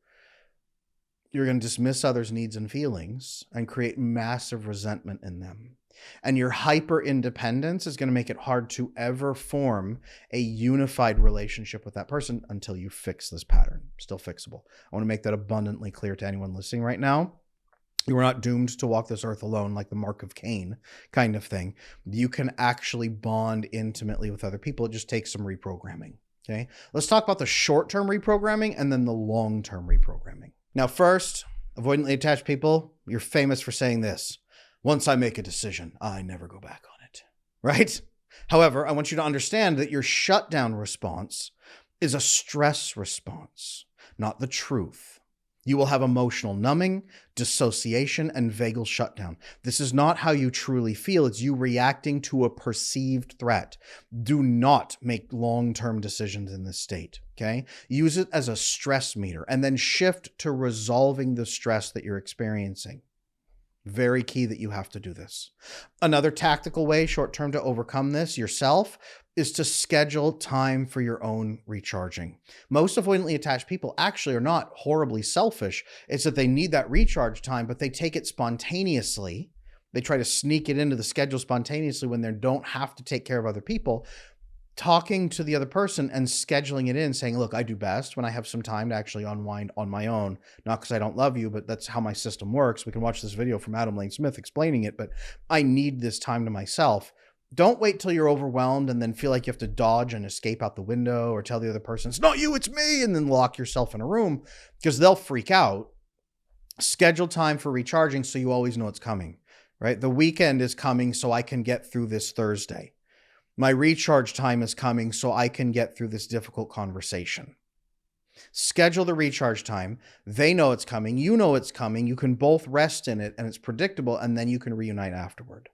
You're going to dismiss others' needs and feelings and create massive resentment in them. And your hyper-independence is going to make it hard to ever form a unified relationship with that person until you fix this pattern. Still fixable. I want to make that abundantly clear to anyone listening right now. You are not doomed to walk this earth alone like the mark of Cain kind of thing. You can actually bond intimately with other people. It just takes some reprogramming. Okay. Let's talk about the short-term reprogramming and then the long-term reprogramming. Now, first, avoidantly attached people, you're famous for saying this. Once I make a decision, I never go back on it. Right? However, I want you to understand that your shutdown response is a stress response. not the truth. You will have emotional numbing, dissociation, and vagal shutdown. This is not how you truly feel. It's you reacting to a perceived threat. Do not make long-term decisions in this state, okay? Use it as a stress meter and then shift to resolving the stress that you're experiencing. Very key that you have to do this. Another tactical way short-term to overcome this yourself is to schedule time for your own recharging. Most avoidantly attached people actually are not horribly selfish. It's that they need that recharge time, but they take it spontaneously. They try to sneak it into the schedule spontaneously when they don't have to take care of other people. Talking to the other person and scheduling it in, saying, look, I do best when I have some time to actually unwind on my own. Not because I don't love you, but that's how my system works. We can watch this video from Adam Lane Smith explaining it, but I need this time to myself. Don't wait till you're overwhelmed and then feel like you have to dodge and escape out the window or tell the other person, it's not you, it's me, and then lock yourself in a room because they'll freak out. Schedule time for recharging so you always know it's coming, right? The weekend is coming so I can get through this Thursday. My recharge time is coming so I can get through this difficult conversation. Schedule the recharge time. They know it's coming. You know it's coming. You can both rest in it and it's predictable, and then you can reunite afterward.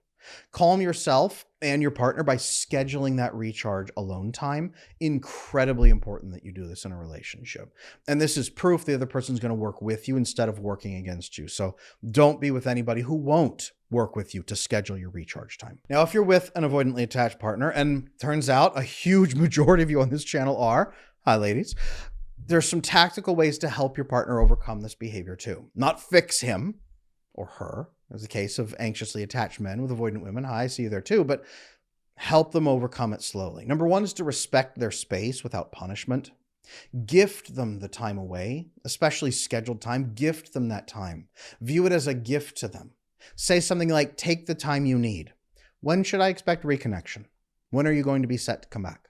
Calm yourself and your partner by scheduling that recharge alone time. Incredibly important that you do this in a relationship. And this is proof the other person's going to work with you instead of working against you. So don't be with anybody who won't work with you to schedule your recharge time. Now, if you're with an avoidantly attached partner, and turns out a huge majority of you on this channel are, hi ladies, there's some tactical ways to help your partner overcome this behavior too. Not fix him or her, as the case of anxiously attached men with avoidant women. Hi, I see you there too, but help them overcome it slowly. Number one is to respect their space without punishment. Gift them the time away, especially scheduled time. Gift them that time. View it as a gift to them. Say something like, take the time you need. When should I expect reconnection? When are you going to be set to come back?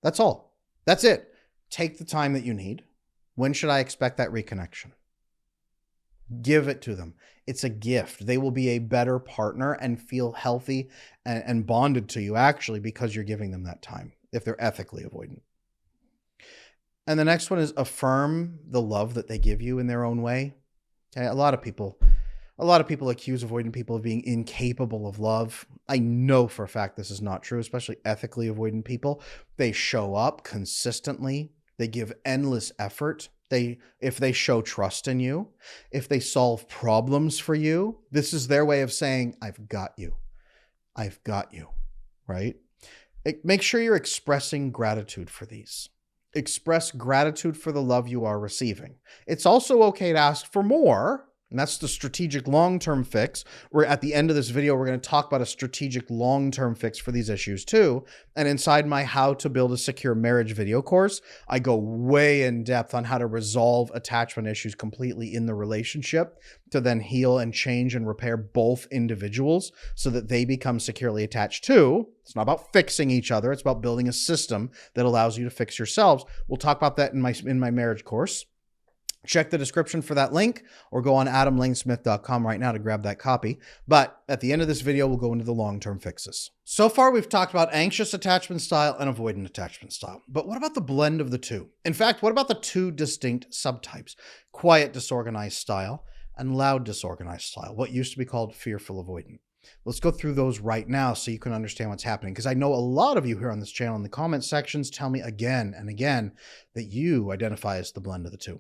That's all. That's it. Take the time that you need. When should I expect that reconnection? Give it to them. It's a gift. They will be a better partner and feel healthy and bonded to you actually because you're giving them that time if they're ethically avoidant. And the next one is affirm the love that they give you in their own way. Okay, a lot of people accuse avoidant people of being incapable of love. I know for a fact this is not true, especially ethically avoidant people. They show up consistently. They give endless effort. If they show trust in you, if they solve problems for you, this is their way of saying, I've got you. I've got you, right? Make sure you're expressing gratitude for these. Express gratitude for the love you are receiving. It's also okay to ask for more. And that's the strategic long-term fix. Where at the end of this video, we're going to talk about a strategic long-term fix for these issues too. And inside my How to Build a Secure Marriage video course, I go way in depth on how to resolve attachment issues completely in the relationship to then heal and change and repair both individuals so that they become securely attached too. It's not about fixing each other. It's about building a system that allows you to fix yourselves. We'll talk about that in my marriage course. Check the description for that link or go on adamlanesmith.com right now to grab that copy. But at the end of this video, we'll go into the long-term fixes. So far, we've talked about anxious attachment style and avoidant attachment style. But what about the blend of the two? In fact, what about the two distinct subtypes? Quiet disorganized style and loud disorganized style, what used to be called fearful avoidant. Let's go through those right now so you can understand what's happening. Because I know a lot of you here on this channel in the comment sections tell me again and again that you identify as the blend of the two.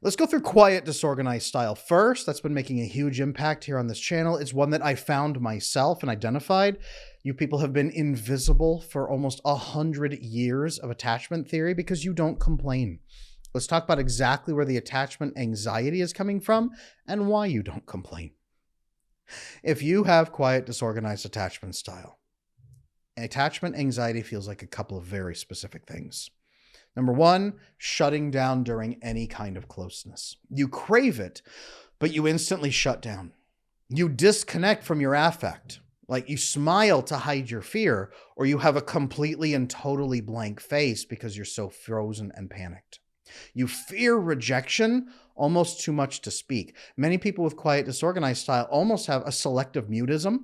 Let's go through quiet disorganized style first. That's been making a huge impact here on this channel. It's one that I found myself and identified. You people have been invisible for almost 100 years of attachment theory because you don't complain. Let's talk about exactly where the attachment anxiety is coming from and why you don't complain. If you have quiet disorganized attachment style, attachment anxiety feels like a couple of very specific things. Number one, shutting down during any kind of closeness. You crave it, but you instantly shut down. You disconnect from your affect. Like you smile to hide your fear, or you have a completely and totally blank face because you're so frozen and panicked. You fear rejection almost too much to speak. Many people with quiet disorganized style almost have a selective mutism,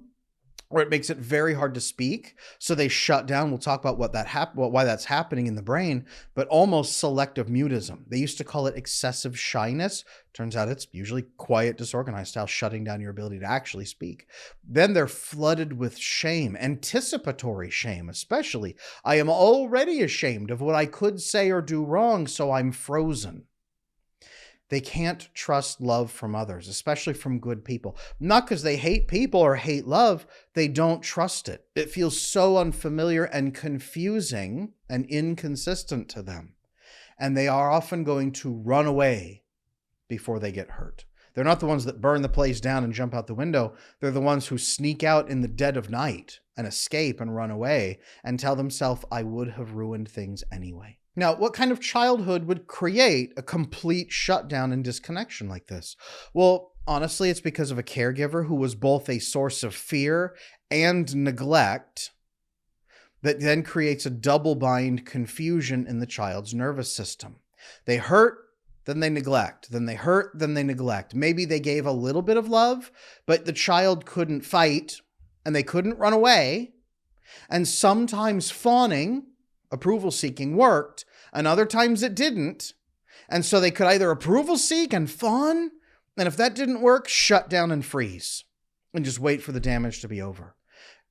or it makes it very hard to speak. So they shut down. We'll talk about why that's happening in the brain, but almost selective mutism. They used to call it excessive shyness. Turns out it's usually quiet, disorganized style, shutting down your ability to actually speak. Then they're flooded with shame, anticipatory shame, especially. I am already ashamed of what I could say or do wrong, so I'm frozen. They can't trust love from others, especially from good people. Not because they hate people or hate love, they don't trust it. It feels so unfamiliar and confusing and inconsistent to them. And they are often going to run away before they get hurt. They're not the ones that burn the place down and jump out the window. They're the ones who sneak out in the dead of night and escape and run away and tell themselves, I would have ruined things anyway. Now, what kind of childhood would create a complete shutdown and disconnection like this? Well, honestly, it's because of a caregiver who was both a source of fear and neglect that then creates a double bind confusion in the child's nervous system. They hurt, then they neglect, then they hurt, then they neglect. Maybe they gave a little bit of love, but the child couldn't fight and they couldn't run away. And sometimes fawning, approval seeking, worked, and other times it didn't. And so they could either approval seek and fawn, and if that didn't work, shut down and freeze and just wait for the damage to be over.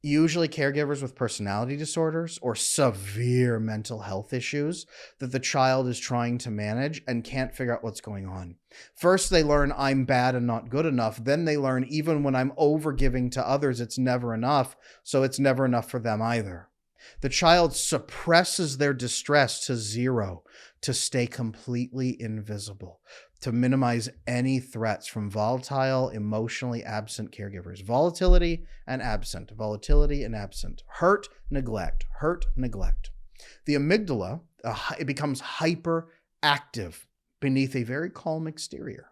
Usually caregivers with personality disorders or severe mental health issues that the child is trying to manage and can't figure out what's going on. First, they learn I'm bad and not good enough. Then they learn even when I'm overgiving to others, it's never enough. So it's never enough for them either. The child suppresses their distress to zero to stay completely invisible, to minimize any threats from volatile, emotionally absent caregivers. Volatility and absent, hurt, neglect, hurt, neglect. The amygdala, it becomes hyperactive beneath a very calm exterior.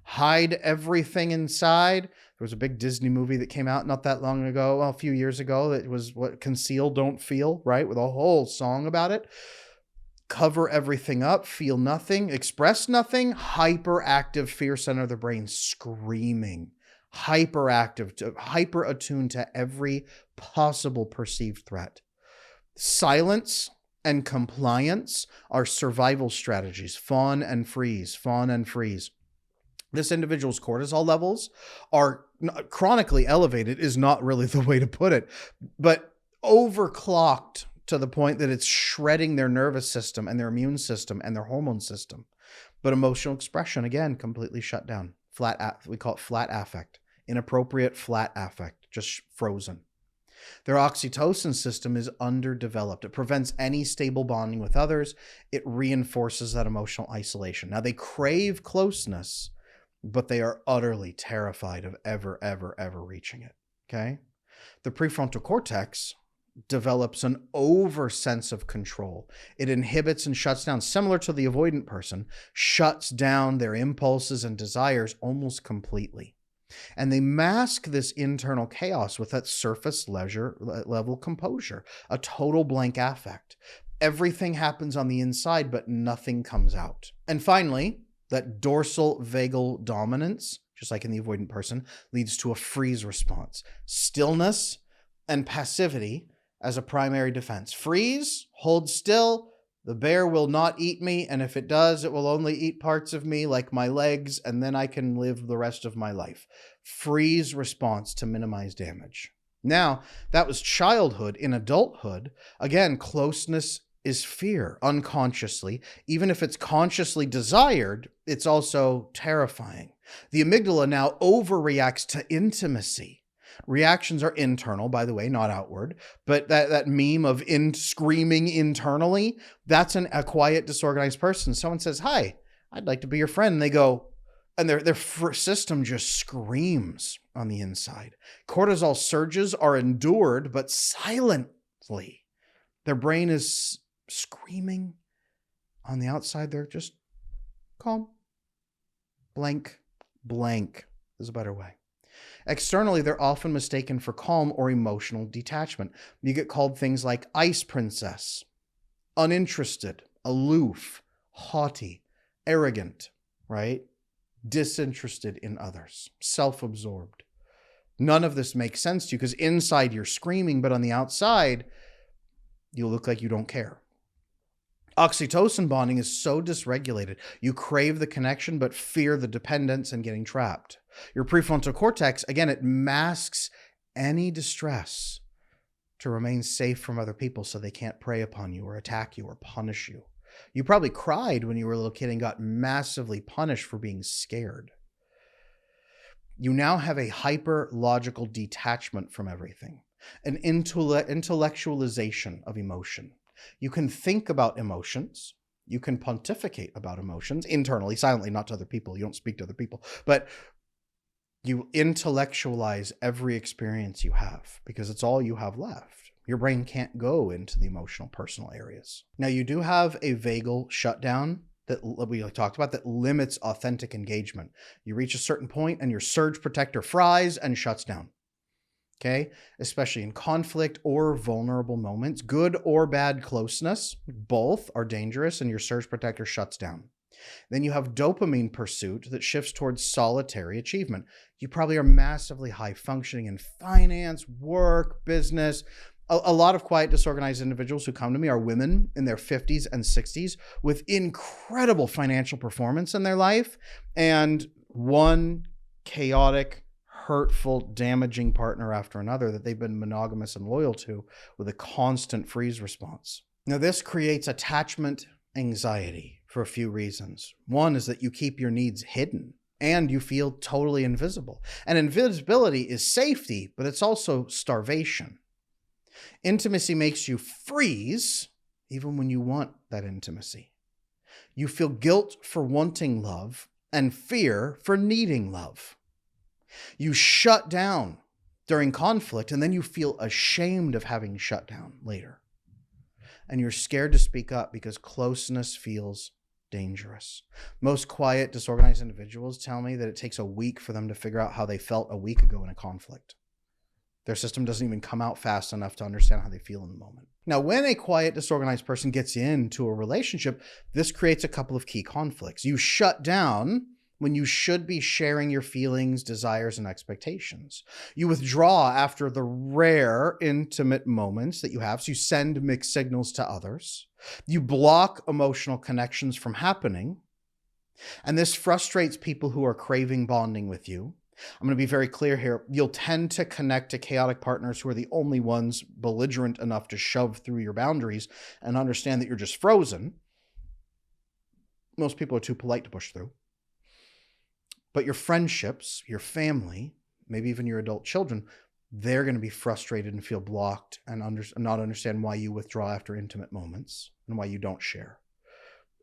Hide everything inside. There was a big Disney movie that came out not that long ago, well, a few years ago. It was what Conceal, Don't Feel, right? With a whole song about it. Cover everything up, feel nothing, express nothing. Hyperactive fear center of the brain screaming. Hyperactive, hyper attuned to every possible perceived threat. Silence and compliance are survival strategies. Fawn and freeze, fawn and freeze. This individual's cortisol levels are chronically elevated is not really the way to put it, but overclocked to the point that it's shredding their nervous system and their immune system and their hormone system. But emotional expression, again, completely shut down. We call it flat affect, inappropriate flat affect, just frozen. Their oxytocin system is underdeveloped. It prevents any stable bonding with others. It reinforces that emotional isolation. Now they crave closeness, but they are utterly terrified of ever reaching it, okay? The prefrontal cortex develops an over sense of control. It inhibits and shuts down, similar to the avoidant person, shuts down their impulses and desires almost completely. And they mask this internal chaos with that surface level composure, a total blank affect. Everything happens on the inside, but nothing comes out. And finally, that dorsal vagal dominance, just like in the avoidant person, leads to a freeze response. Stillness and passivity as a primary defense. Freeze, hold still, the bear will not eat me, and if it does, it will only eat parts of me, like my legs, and then I can live the rest of my life. Freeze response to minimize damage. Now, that was childhood. In adulthood, again, closeness is fear unconsciously. Even if it's consciously desired, it's also terrifying. The amygdala now overreacts to intimacy. Reactions are internal, by the way, not outward. But that meme of screaming internally, that's a quiet, disorganized person. Someone says, hi, I'd like to be your friend. And they go, and their system just screams on the inside. Cortisol surges are endured, but silently. Their brain is screaming. On the outside, they're just calm. Blank is a better way. Externally, they're often mistaken for calm or emotional detachment. You get called things like ice princess, uninterested, aloof, haughty, arrogant, right? Disinterested in others, self-absorbed. None of this makes sense to you because inside you're screaming, but on the outside, you look like you don't care. Oxytocin bonding is so dysregulated. You crave the connection, but fear the dependence and getting trapped. Your prefrontal cortex, again, it masks any distress to remain safe from other people so they can't prey upon you or attack you or punish you. You probably cried when you were a little kid and got massively punished for being scared. You now have a hyper-logical detachment from everything, an intellectualization of emotion. You can think about emotions. You can pontificate about emotions internally, silently, not to other people. You don't speak to other people, but you intellectualize every experience you have because it's all you have left. Your brain can't go into the emotional, personal areas. Now, you do have a vagal shutdown that we talked about that limits authentic engagement. You reach a certain point and your surge protector fries and shuts down. Okay, especially in conflict or vulnerable moments, good or bad closeness, both are dangerous and your surge protector shuts down. Then you have dopamine pursuit that shifts towards solitary achievement. You probably are massively high functioning in finance, work, business. A lot of quiet, disorganized individuals who come to me are women in their 50s and 60s with incredible financial performance in their life and one chaotic, hurtful, damaging partner after another that they've been monogamous and loyal to with a constant freeze response. Now, this creates attachment anxiety for a few reasons. One is that you keep your needs hidden and you feel totally invisible. And invisibility is safety, but it's also starvation. Intimacy makes you freeze even when you want that intimacy. You feel guilt for wanting love and fear for needing love. You shut down during conflict, and then you feel ashamed of having shut down later. And you're scared to speak up because closeness feels dangerous. Most quiet, disorganized individuals tell me that it takes a week for them to figure out how they felt a week ago in a conflict. Their system doesn't even come out fast enough to understand how they feel in the moment. Now, when a quiet, disorganized person gets into a relationship, this creates a couple of key conflicts. You shut down when you should be sharing your feelings, desires, and expectations. You withdraw after the rare, intimate moments that you have, so you send mixed signals to others. You block emotional connections from happening, and this frustrates people who are craving bonding with you. I'm going to be very clear here. You'll tend to connect to chaotic partners who are the only ones belligerent enough to shove through your boundaries and understand that you're just frozen. Most people are too polite to push through. But your friendships, your family, maybe even your adult children, they're going to be frustrated and feel blocked and not understand why you withdraw after intimate moments and why you don't share.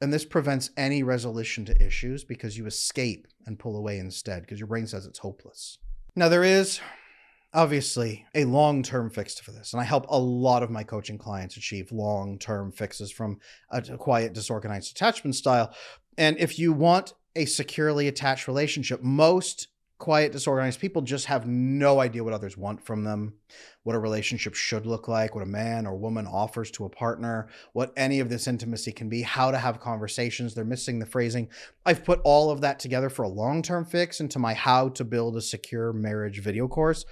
And this prevents any resolution to issues because you escape and pull away instead because your brain says it's hopeless. Now, there is obviously a long-term fix for this. And I help a lot of my coaching clients achieve long-term fixes from a quiet, disorganized attachment style. And if you want a securely attached relationship, most quiet, disorganized people just have no idea what others want from them, what a relationship should look like, what a man or woman offers to a partner, what any of this intimacy can be, how to have conversations. They're missing the phrasing. I've put all of that together for a long-term fix into my How to Build a Secure Marriage video course.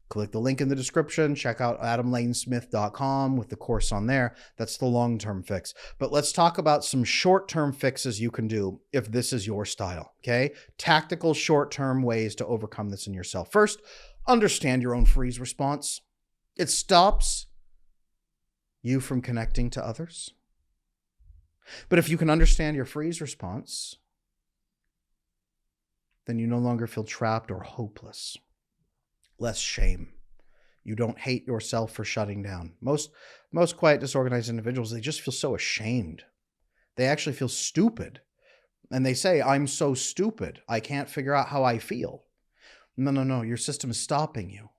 Click the link in the description. Check out adamlanesmith.com with the course on there. That's the long-term fix. But let's talk about some short-term fixes you can do if this is your style, okay? Tactical short-term ways to overcome this in yourself. First, understand your own freeze response. It stops you from connecting to others. But if you can understand your freeze response, then you no longer feel trapped or hopeless. Less shame. You don't hate yourself for shutting down. Most quiet, disorganized individuals, they just feel so ashamed. They actually feel stupid. And they say, I'm so stupid. I can't figure out how I feel. No. Your system is stopping you.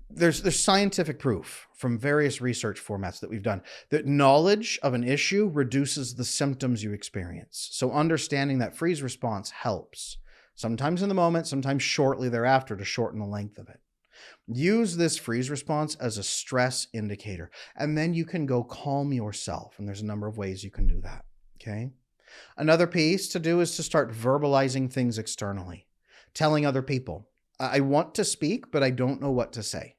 There's scientific proof from various research formats that we've done that knowledge of an issue reduces the symptoms you experience. So understanding that freeze response helps. Sometimes in the moment, sometimes shortly thereafter to shorten the length of it. Use this freeze response as a stress indicator, and then you can go calm yourself. And there's a number of ways you can do that, okay? Another piece to do is to start verbalizing things externally. Telling other people, I want to speak, but I don't know what to say.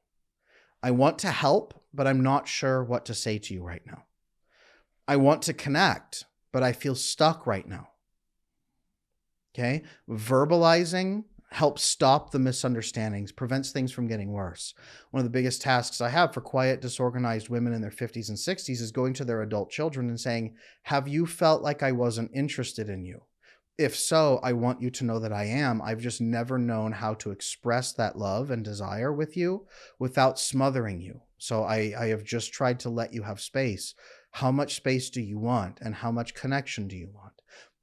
I want to help, but I'm not sure what to say to you right now. I want to connect, but I feel stuck right now. Okay? Verbalizing helps stop the misunderstandings, prevents things from getting worse. One of the biggest tasks I have for quiet, disorganized women in their 50s and 60s is going to their adult children and saying, have you felt like I wasn't interested in you? If so, I want you to know that I am. I've just never known how to express that love and desire with you without smothering you. So I have just tried to let you have space. How much space do you want? And how much connection do you want?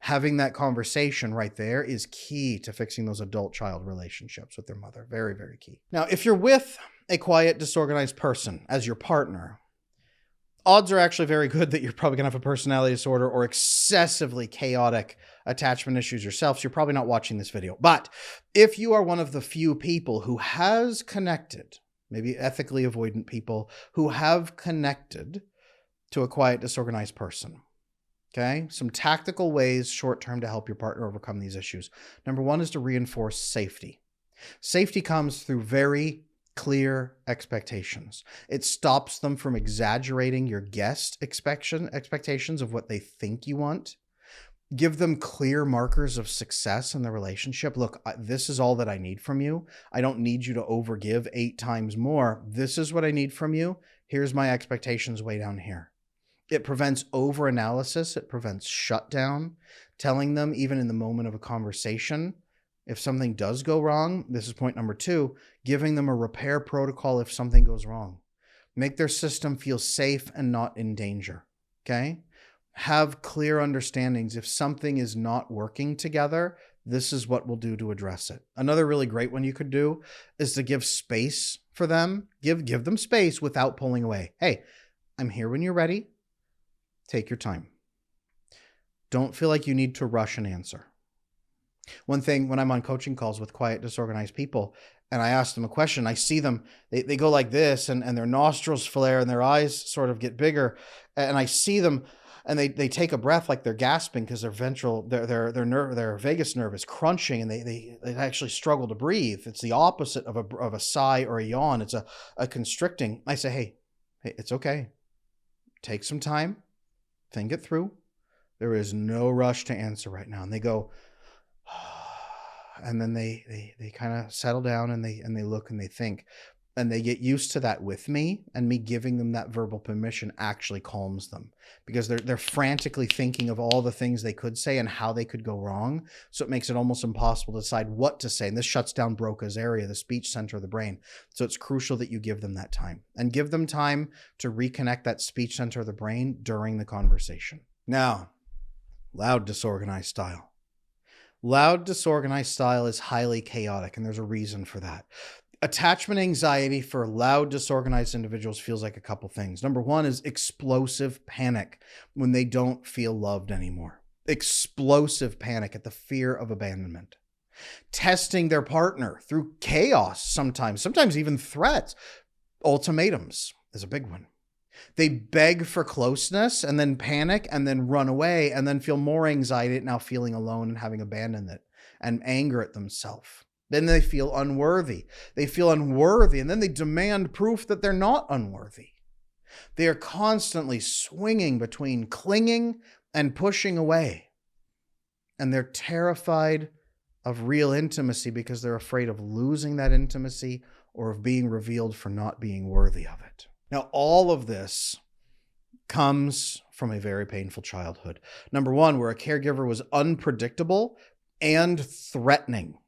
Having that conversation right there is key to fixing those adult-child relationships with their mother. Very, very key. Now, if you're with a quiet, disorganized person as your partner, odds are actually very good that you're probably going to have a personality disorder or excessively chaotic attachment issues yourself. So you're probably not watching this video. But if you are one of the few people who has connected, maybe ethically avoidant people who have connected to a quiet, disorganized person, okay, some tactical ways short-term to help your partner overcome these issues. Number one is to reinforce safety. Safety comes through very clear expectations. It stops them from exaggerating your guest expectations of what they think you want. Give them clear markers of success in the relationship. Look, this is all that I need from you. I don't need you to overgive 8 times more. This is what I need from you. Here's my expectations way down here. It prevents overanalysis. It prevents shutdown. Telling them, even in the moment of a conversation, if something does go wrong, this is point number 2, giving them a repair protocol if something goes wrong. Make their system feel safe and not in danger, okay? Have clear understandings. If something is not working together, this is what we'll do to address it. Another really great one you could do is to give space for them. Give them space without pulling away. Hey, I'm here when you're ready. Take your time. Don't feel like you need to rush an answer. One thing, when I'm on coaching calls with quiet, disorganized people, and I ask them a question, I see them, they go like this, and their nostrils flare, and their eyes sort of get bigger, and I see them, and they take a breath like they're gasping because their their vagus nerve is crunching, and they actually struggle to breathe. It's the opposite of a sigh or a yawn. It's a constricting. I say, hey, it's okay. Take some time. Think it through. There is no rush to answer right now. And they go, and then they kind of settle down and they look and they think, and they get used to that with me, and me giving them that verbal permission actually calms them, because they're frantically thinking of all the things they could say and how they could go wrong. So it makes it almost impossible to decide what to say. And this shuts down Broca's area, the speech center of the brain. So it's crucial that you give them that time, and give them time to reconnect that speech center of the brain during the conversation. Now, loud, disorganized style. Loud, disorganized style is highly chaotic, and there's a reason for that. Attachment anxiety for loud, disorganized individuals feels like a couple things. Number one is explosive panic when they don't feel loved anymore. Explosive panic at the fear of abandonment. Testing their partner through chaos sometimes even threats. Ultimatums is a big one. They beg for closeness and then panic and then run away and then feel more anxiety at now feeling alone and having abandoned it, and anger at themselves. Then they feel unworthy. They feel unworthy, and then they demand proof that they're not unworthy. They are constantly swinging between clinging and pushing away. And they're terrified of real intimacy because they're afraid of losing that intimacy or of being revealed for not being worthy of it. Now, all of this comes from a very painful childhood. Number one, where a caregiver was unpredictable and threatening,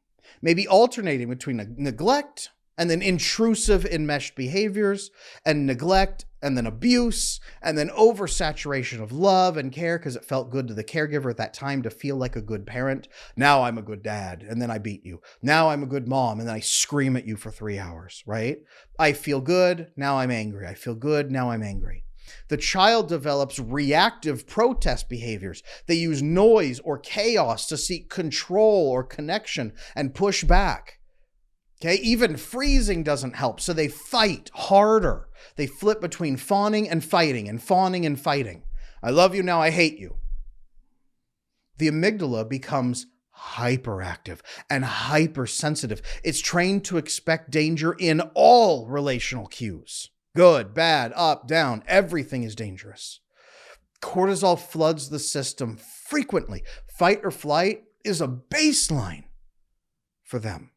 maybe alternating between neglect and then intrusive enmeshed behaviors, and neglect and then abuse, and then oversaturation of love and care because it felt good to the caregiver at that time to feel like a good parent. Now I'm a good dad, and then I beat you. Now I'm a good mom, and then I scream at you for 3 hours, right? I feel good, now I'm angry. I feel good, now I'm angry. The child develops reactive protest behaviors. They use noise or chaos to seek control or connection and push back. Okay, even freezing doesn't help, so they fight harder. They flip between fawning and fighting and fawning and fighting. I love you, now I hate you. The amygdala becomes hyperactive and hypersensitive. It's trained to expect danger in all relational cues. Good, bad, up, down, everything is dangerous. Cortisol floods the system frequently. Fight or flight is a baseline for them.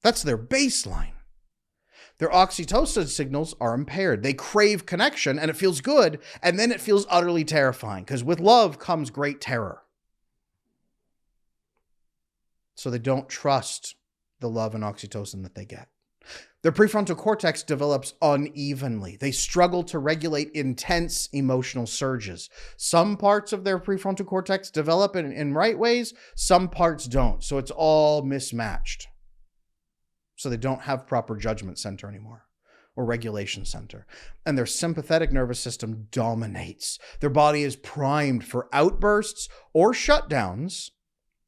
That's their baseline. Their oxytocin signals are impaired. They crave connection and it feels good, and then it feels utterly terrifying because with love comes great terror. So they don't trust the love and oxytocin that they get. Their prefrontal cortex develops unevenly. They struggle to regulate intense emotional surges. Some parts of their prefrontal cortex develop in right ways, some parts don't. So it's all mismatched. So they don't have proper judgment center anymore or regulation center. And their sympathetic nervous system dominates. Their body is primed for outbursts or shutdowns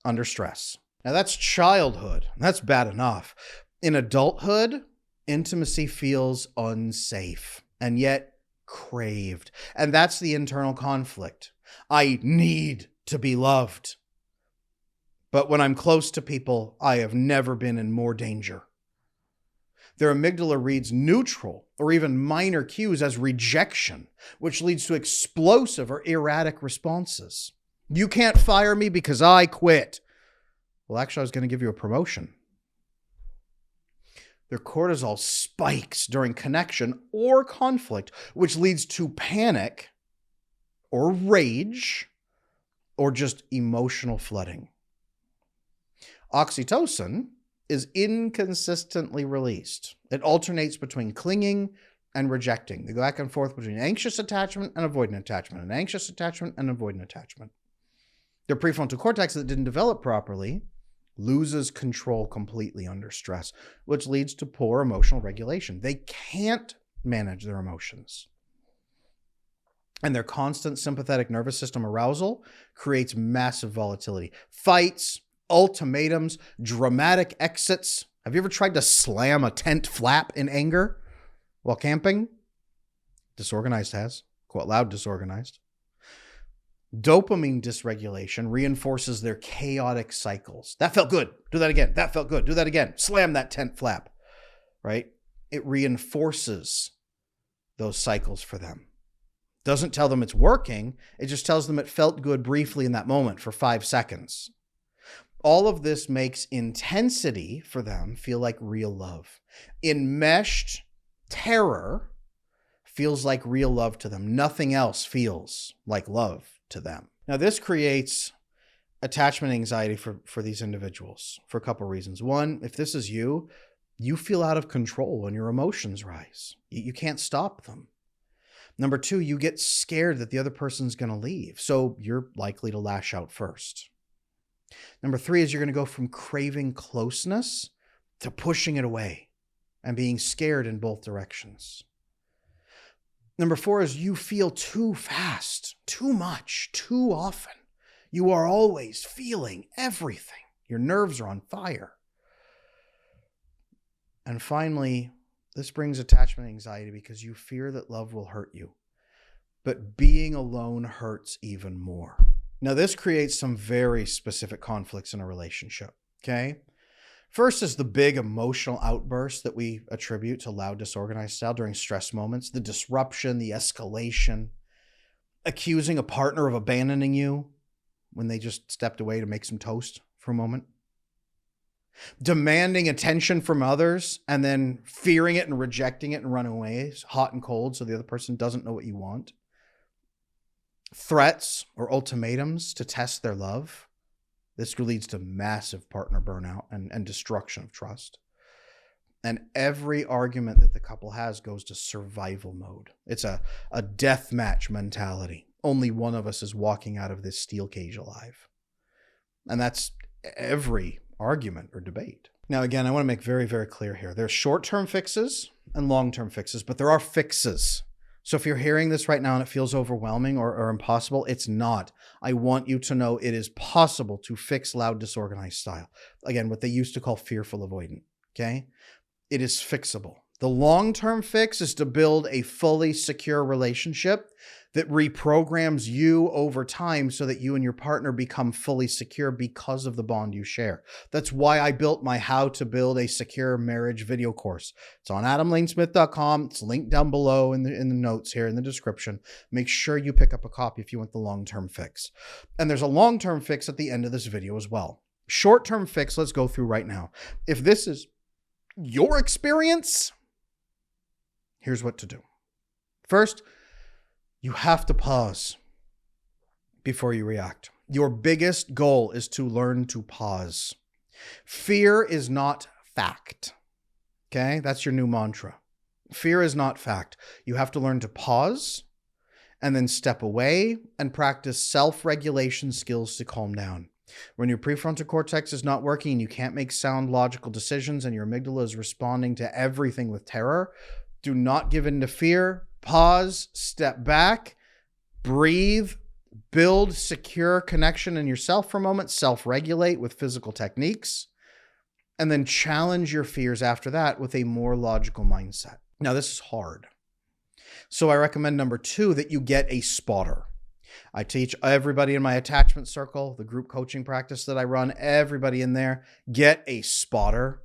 under stress. Now that's childhood. That's bad enough. In adulthood, intimacy feels unsafe and yet craved. And that's the internal conflict. I need to be loved. But when I'm close to people, I have never been in more danger. Their amygdala reads neutral or even minor cues as rejection, which leads to explosive or erratic responses. You can't fire me because I quit. Well, actually, I was going to give you a promotion. Their cortisol spikes during connection or conflict, which leads to panic or rage or just emotional flooding. Oxytocin is inconsistently released. It alternates between clinging and rejecting. They go back and forth between anxious attachment and avoidant attachment, and anxious attachment and avoidant attachment. Their prefrontal cortex that didn't develop properly loses control completely under stress, which leads to poor emotional regulation. They can't manage their emotions. And their constant sympathetic nervous system arousal creates massive volatility. Fights, ultimatums, dramatic exits. Have you ever tried to slam a tent flap in anger while camping? Disorganized has. Quite loud disorganized. Dopamine dysregulation reinforces their chaotic cycles. That felt good. Do that again. That felt good. Do that again. Slam that tent flap, right? It reinforces those cycles for them. Doesn't tell them it's working. It just tells them it felt good briefly in that moment for 5 seconds. All of this makes intensity for them feel like real love. Enmeshed terror feels like real love to them. Nothing else feels like love to them. Now, this creates attachment anxiety for these individuals for a couple of reasons. One, if this is you, you feel out of control when your emotions rise. You can't stop them. Number two, you get scared that the other person's going to leave, so you're likely to lash out first. Number three is you're going to go from craving closeness to pushing it away and being scared in both directions. Number four is you feel too fast, too much, too often. You are always feeling everything. Your nerves are on fire. And finally, this brings attachment anxiety because you fear that love will hurt you. But being alone hurts even more. Now, this creates some very specific conflicts in a relationship, okay? First is the big emotional outburst that we attribute to loud, disorganized style during stress moments, the disruption, the escalation, accusing a partner of abandoning you when they just stepped away to make some toast for a moment, demanding attention from others and then fearing it and rejecting it and running away, hot and cold, so the other person doesn't know what you want. Threats or ultimatums to test their love. This leads to massive partner burnout and destruction of trust. And every argument that the couple has goes to survival mode. It's a death match mentality. Only one of us is walking out of this steel cage alive. And that's every argument or debate. Now, again, I want to make very, very clear here. There's short-term fixes and long-term fixes, but there are fixes. So if you're hearing this right now and it feels overwhelming or impossible, it's not. I want you to know it is possible to fix loud, disorganized style. Again, what they used to call fearful avoidant, okay? It is fixable. The long-term fix is to build a fully secure relationship that reprograms you over time so that you and your partner become fully secure because of the bond you share. That's why I built my How to Build a Secure Marriage video course. It's on adamlanesmith.com. It's linked down below in the notes here in the description. Make sure you pick up a copy if you want the long-term fix. And there's a long-term fix at the end of this video as well. Short-term fix, let's go through right now. If this is your experience, here's what to do. First, you have to pause before you react. Your biggest goal is to learn to pause. Fear is not fact. Okay? That's your new mantra. Fear is not fact. You have to learn to pause and then step away and practice self-regulation skills to calm down. When your prefrontal cortex is not working and you can't make sound, logical decisions and your amygdala is responding to everything with terror, do not give in to fear. Pause, step back, breathe, build secure connection in yourself for a moment, self-regulate with physical techniques, and then challenge your fears after that with a more logical mindset. Now, this is hard. So I recommend number 2, that you get a spotter. I teach everybody in my attachment circle, the group coaching practice that I run, everybody in there, get a spotter.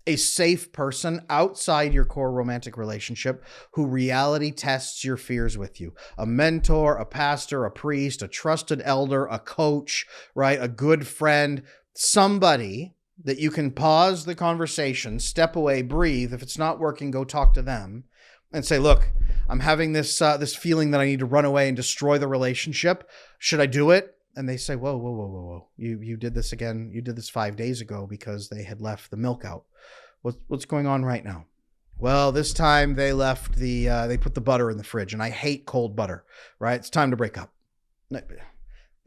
A safe person outside your core romantic relationship who reality tests your fears with you. A mentor, a pastor, a priest, a trusted elder, a coach, right? A good friend, somebody that you can pause the conversation, step away, breathe. If it's not working, go talk to them and say, look, I'm having this feeling that I need to run away and destroy the relationship. Should I do it? And they say, whoa. You did this again. You did this 5 days ago because they had left the milk out. What's going on right now? Well, this time they left they put the butter in the fridge, and I hate cold butter, right? It's time to break up.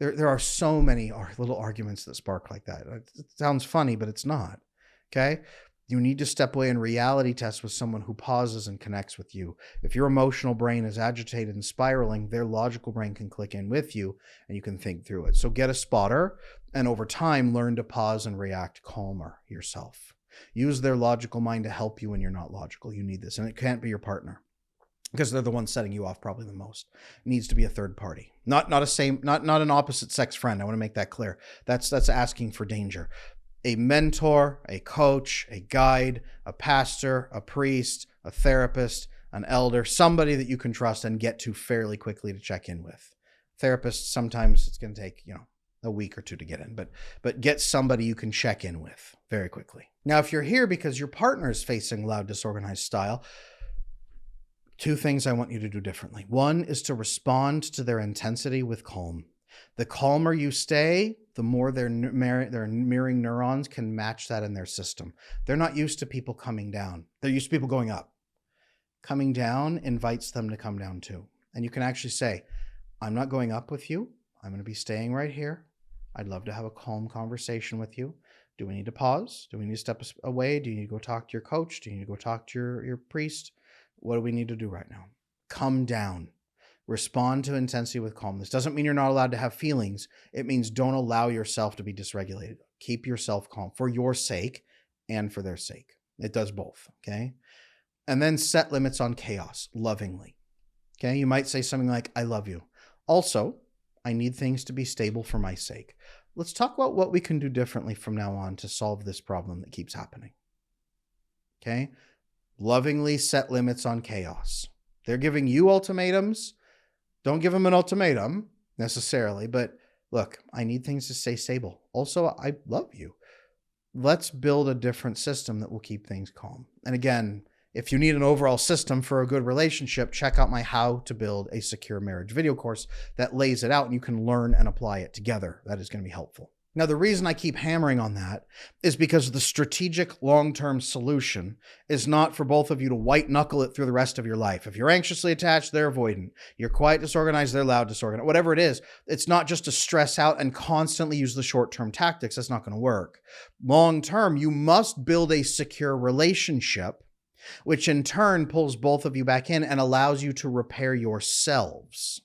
There are so many little arguments that spark like that. It sounds funny, but it's not. Okay? You need to step away and reality test with someone who pauses and connects with you. If your emotional brain is agitated and spiraling, their logical brain can click in with you and you can think through it. So get a spotter and over time, learn to pause and react calmer yourself. Use their logical mind to help you when you're not logical. You need this. And it can't be your partner because they're the ones setting you off probably the most. It needs to be a third party, not an opposite sex friend. I want to make that clear. That's asking for danger. A mentor, a coach, a guide, a pastor, a priest, a therapist, an elder, somebody that you can trust and get to fairly quickly to check in with. Therapists, sometimes it's going to take, a week or 2 to get in, but get somebody you can check in with very quickly. Now, if you're here because your partner is facing loud, disorganized style, 2 things I want you to do differently. 1 is to respond to their intensity with calm. The calmer you stay, the more their mirroring neurons can match that in their system. They're not used to people coming down. They're used to people going up. Coming down invites them to come down too. And you can actually say, I'm not going up with you. I'm going to be staying right here. I'd love to have a calm conversation with you. Do we need to pause? Do we need to step away? Do you need to go talk to your coach? Do you need to go talk to your priest? What do we need to do right now? Come down. Respond to intensity with calm. This doesn't mean you're not allowed to have feelings. It means don't allow yourself to be dysregulated. Keep yourself calm for your sake and for their sake. It does both, okay? And then set limits on chaos lovingly. Okay? You might say something like, I love you. Also, I need things to be stable for my sake. Let's talk about what we can do differently from now on to solve this problem that keeps happening. Okay? Lovingly set limits on chaos. They're giving you ultimatums. Don't give them an ultimatum necessarily, but look, I need things to stay stable. Also, I love you. Let's build a different system that will keep things calm. And again, if you need an overall system for a good relationship, check out my How to Build a Secure Marriage video course that lays it out and you can learn and apply it together. That is going to be helpful. Now, the reason I keep hammering on that is because the strategic long-term solution is not for both of you to white knuckle it through the rest of your life. If you're anxiously attached, they're avoidant. You're quiet, disorganized, they're loud, disorganized. Whatever it is, it's not just to stress out and constantly use the short-term tactics. That's not going to work. Long-term, you must build a secure relationship, which in turn pulls both of you back in and allows you to repair yourselves.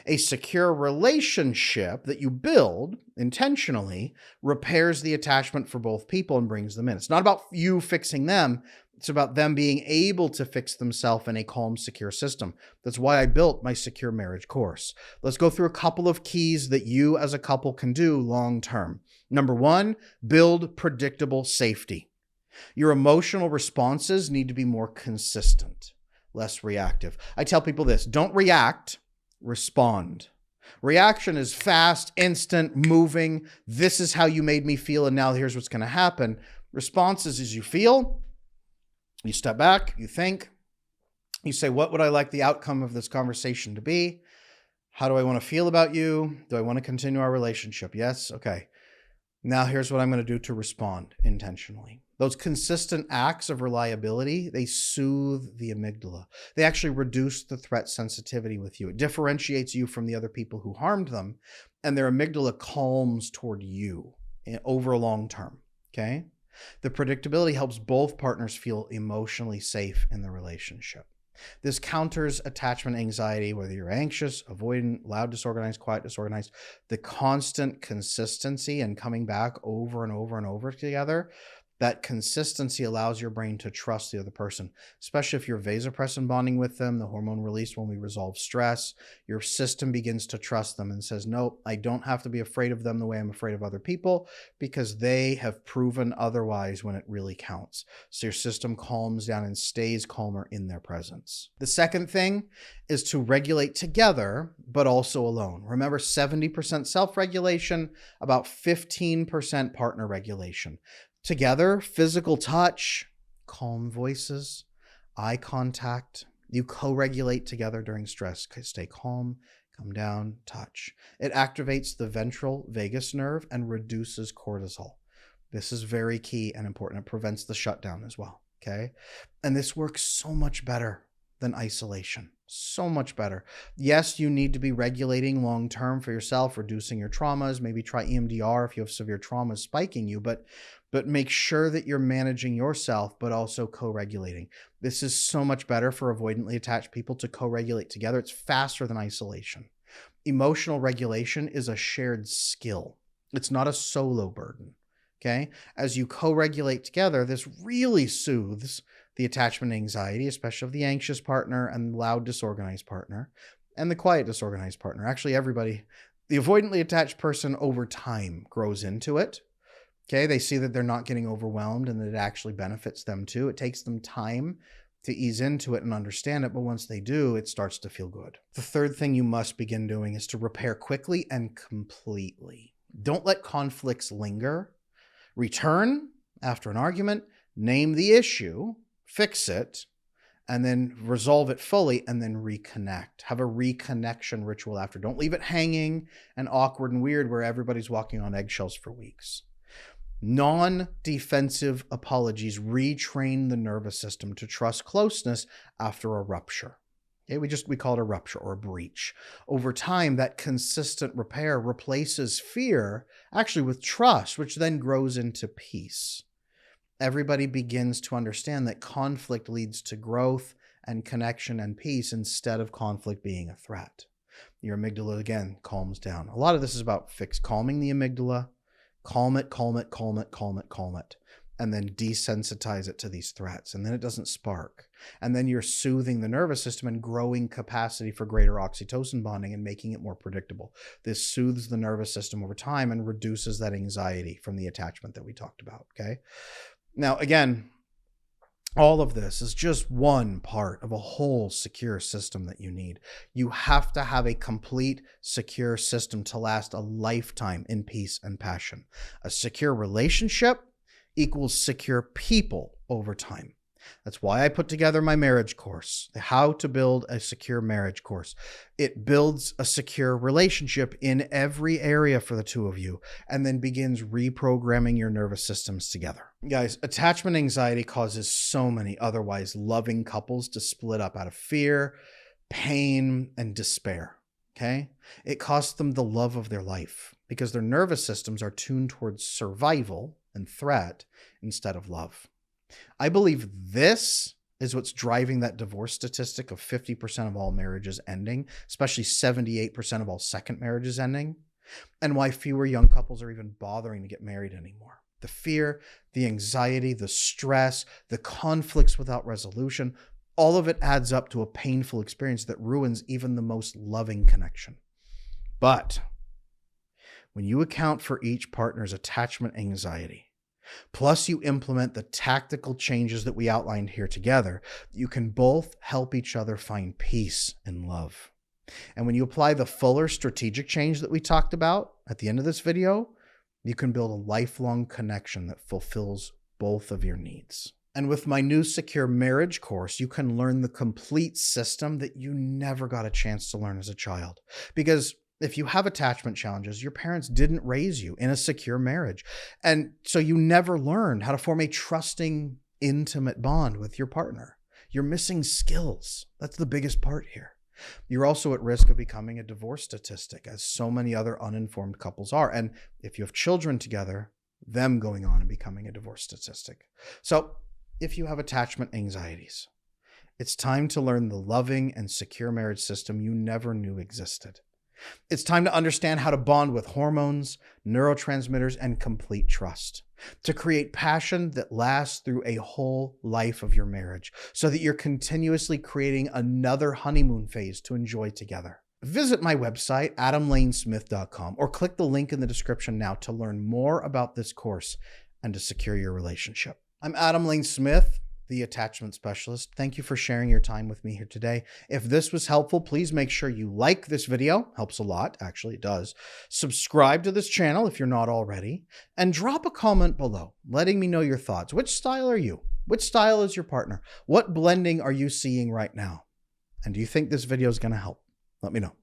A secure relationship that you build intentionally repairs the attachment for both people and brings them in. It's not about you fixing them. It's about them being able to fix themselves in a calm, secure system. That's why I built my secure marriage course. Let's go through a couple of keys that you as a couple can do long term. Number one, build predictable safety. Your emotional responses need to be more consistent, less reactive. I tell people this: don't react, respond. Reaction is fast, instant, moving. This is how you made me feel, and now here's what's going to happen. Responses is you feel, you step back, you think, you say, what would I like the outcome of this conversation to be? How do I want to feel about you? Do I want to continue our relationship? Yes? Okay. Now here's what I'm going to do to respond intentionally. Those consistent acts of reliability, they soothe the amygdala. They actually reduce the threat sensitivity with you. It differentiates you from the other people who harmed them, and their amygdala calms toward you over long term, okay? The predictability helps both partners feel emotionally safe in the relationship. This counters attachment anxiety, whether you're anxious, avoidant, loud, disorganized, quiet, disorganized. The constant consistency and coming back over and over and over together, that consistency allows your brain to trust the other person, especially if you're vasopressin bonding with them, the hormone released when we resolve stress. Your system begins to trust them and says, nope, I don't have to be afraid of them the way I'm afraid of other people because they have proven otherwise when it really counts. So your system calms down and stays calmer in their presence. The second thing is to regulate together, but also alone. Remember, 70% self-regulation, about 15% partner regulation. Together, physical touch, calm voices, eye contact. You co-regulate together during stress. Stay calm, come down, touch. It activates the ventral vagus nerve and reduces cortisol. This is very key and important. It prevents the shutdown as well, okay? And this works so much better than isolation. So much better. Yes, you need to be regulating long-term for yourself, reducing your traumas. Maybe try EMDR if you have severe traumas spiking you, but make sure that you're managing yourself, but also co-regulating. This is so much better for avoidantly attached people to co-regulate together. It's faster than isolation. Emotional regulation is a shared skill. It's not a solo burden, okay? As you co-regulate together, this really soothes the attachment anxiety, especially of the anxious partner and loud disorganized partner and the quiet disorganized partner. Actually, everybody, the avoidantly attached person over time grows into it. Okay, they see that they're not getting overwhelmed and that it actually benefits them too. It takes them time to ease into it and understand it, but once they do, it starts to feel good. The third thing you must begin doing is to repair quickly and completely. Don't let conflicts linger. Return after an argument, name the issue, fix it, and then resolve it fully, and then reconnect. Have a reconnection ritual after. Don't leave it hanging and awkward and weird where everybody's walking on eggshells for weeks. Non-defensive apologies retrain the nervous system to trust closeness after a rupture. Okay, we call it a rupture or a breach. Over time, that consistent repair replaces fear actually with trust, which then grows into peace. Everybody begins to understand that conflict leads to growth and connection and peace instead of conflict being a threat. Your amygdala, again, calms down. A lot of this is about calming the amygdala, calm it, and then desensitize it to these threats. And then it doesn't spark. And then you're soothing the nervous system and growing capacity for greater oxytocin bonding and making it more predictable. This soothes the nervous system over time and reduces that anxiety from the attachment that we talked about, okay? Now, again, all of this is just one part of a whole secure system that you need. You have to have a complete secure system to last a lifetime in peace and passion. A secure relationship equals secure people over time. That's why I put together my marriage course, the How to Build a Secure Marriage course. It builds a secure relationship in every area for the two of you and then begins reprogramming your nervous systems together. Guys, attachment anxiety causes so many otherwise loving couples to split up out of fear, pain, and despair. Okay? It costs them the love of their life because their nervous systems are tuned towards survival and threat instead of love. I believe this is what's driving that divorce statistic of 50% of all marriages ending, especially 78% of all second marriages ending, and why fewer young couples are even bothering to get married anymore. The fear, the anxiety, the stress, the conflicts without resolution, all of it adds up to a painful experience that ruins even the most loving connection. But when you account for each partner's attachment anxiety, plus you implement the tactical changes that we outlined here together, you can both help each other find peace and love. And when you apply the fuller strategic change that we talked about at the end of this video, you can build a lifelong connection that fulfills both of your needs. And with my new Secure Marriage course, you can learn the complete system that you never got a chance to learn as a child. Because if you have attachment challenges, your parents didn't raise you in a secure marriage. And so you never learned how to form a trusting, intimate bond with your partner. You're missing skills. That's the biggest part here. You're also at risk of becoming a divorce statistic, as so many other uninformed couples are. And if you have children together, them going on and becoming a divorce statistic. So if you have attachment anxieties, it's time to learn the loving and secure marriage system you never knew existed. It's time to understand how to bond with hormones, neurotransmitters, and complete trust, to create passion that lasts through a whole life of your marriage, so that you're continuously creating another honeymoon phase to enjoy together. Visit my website, adamlanesmith.com, or click the link in the description now to learn more about this course and to secure your relationship. I'm Adam Lane Smith, the attachment specialist. Thank you for sharing your time with me here today. If this was helpful, please make sure you like this video. Helps a lot. Actually, it does. Subscribe to this channel if you're not already, and drop a comment below letting me know your thoughts. Which style are you? Which style is your partner? What blending are you seeing right now? And do you think this video is going to help? Let me know.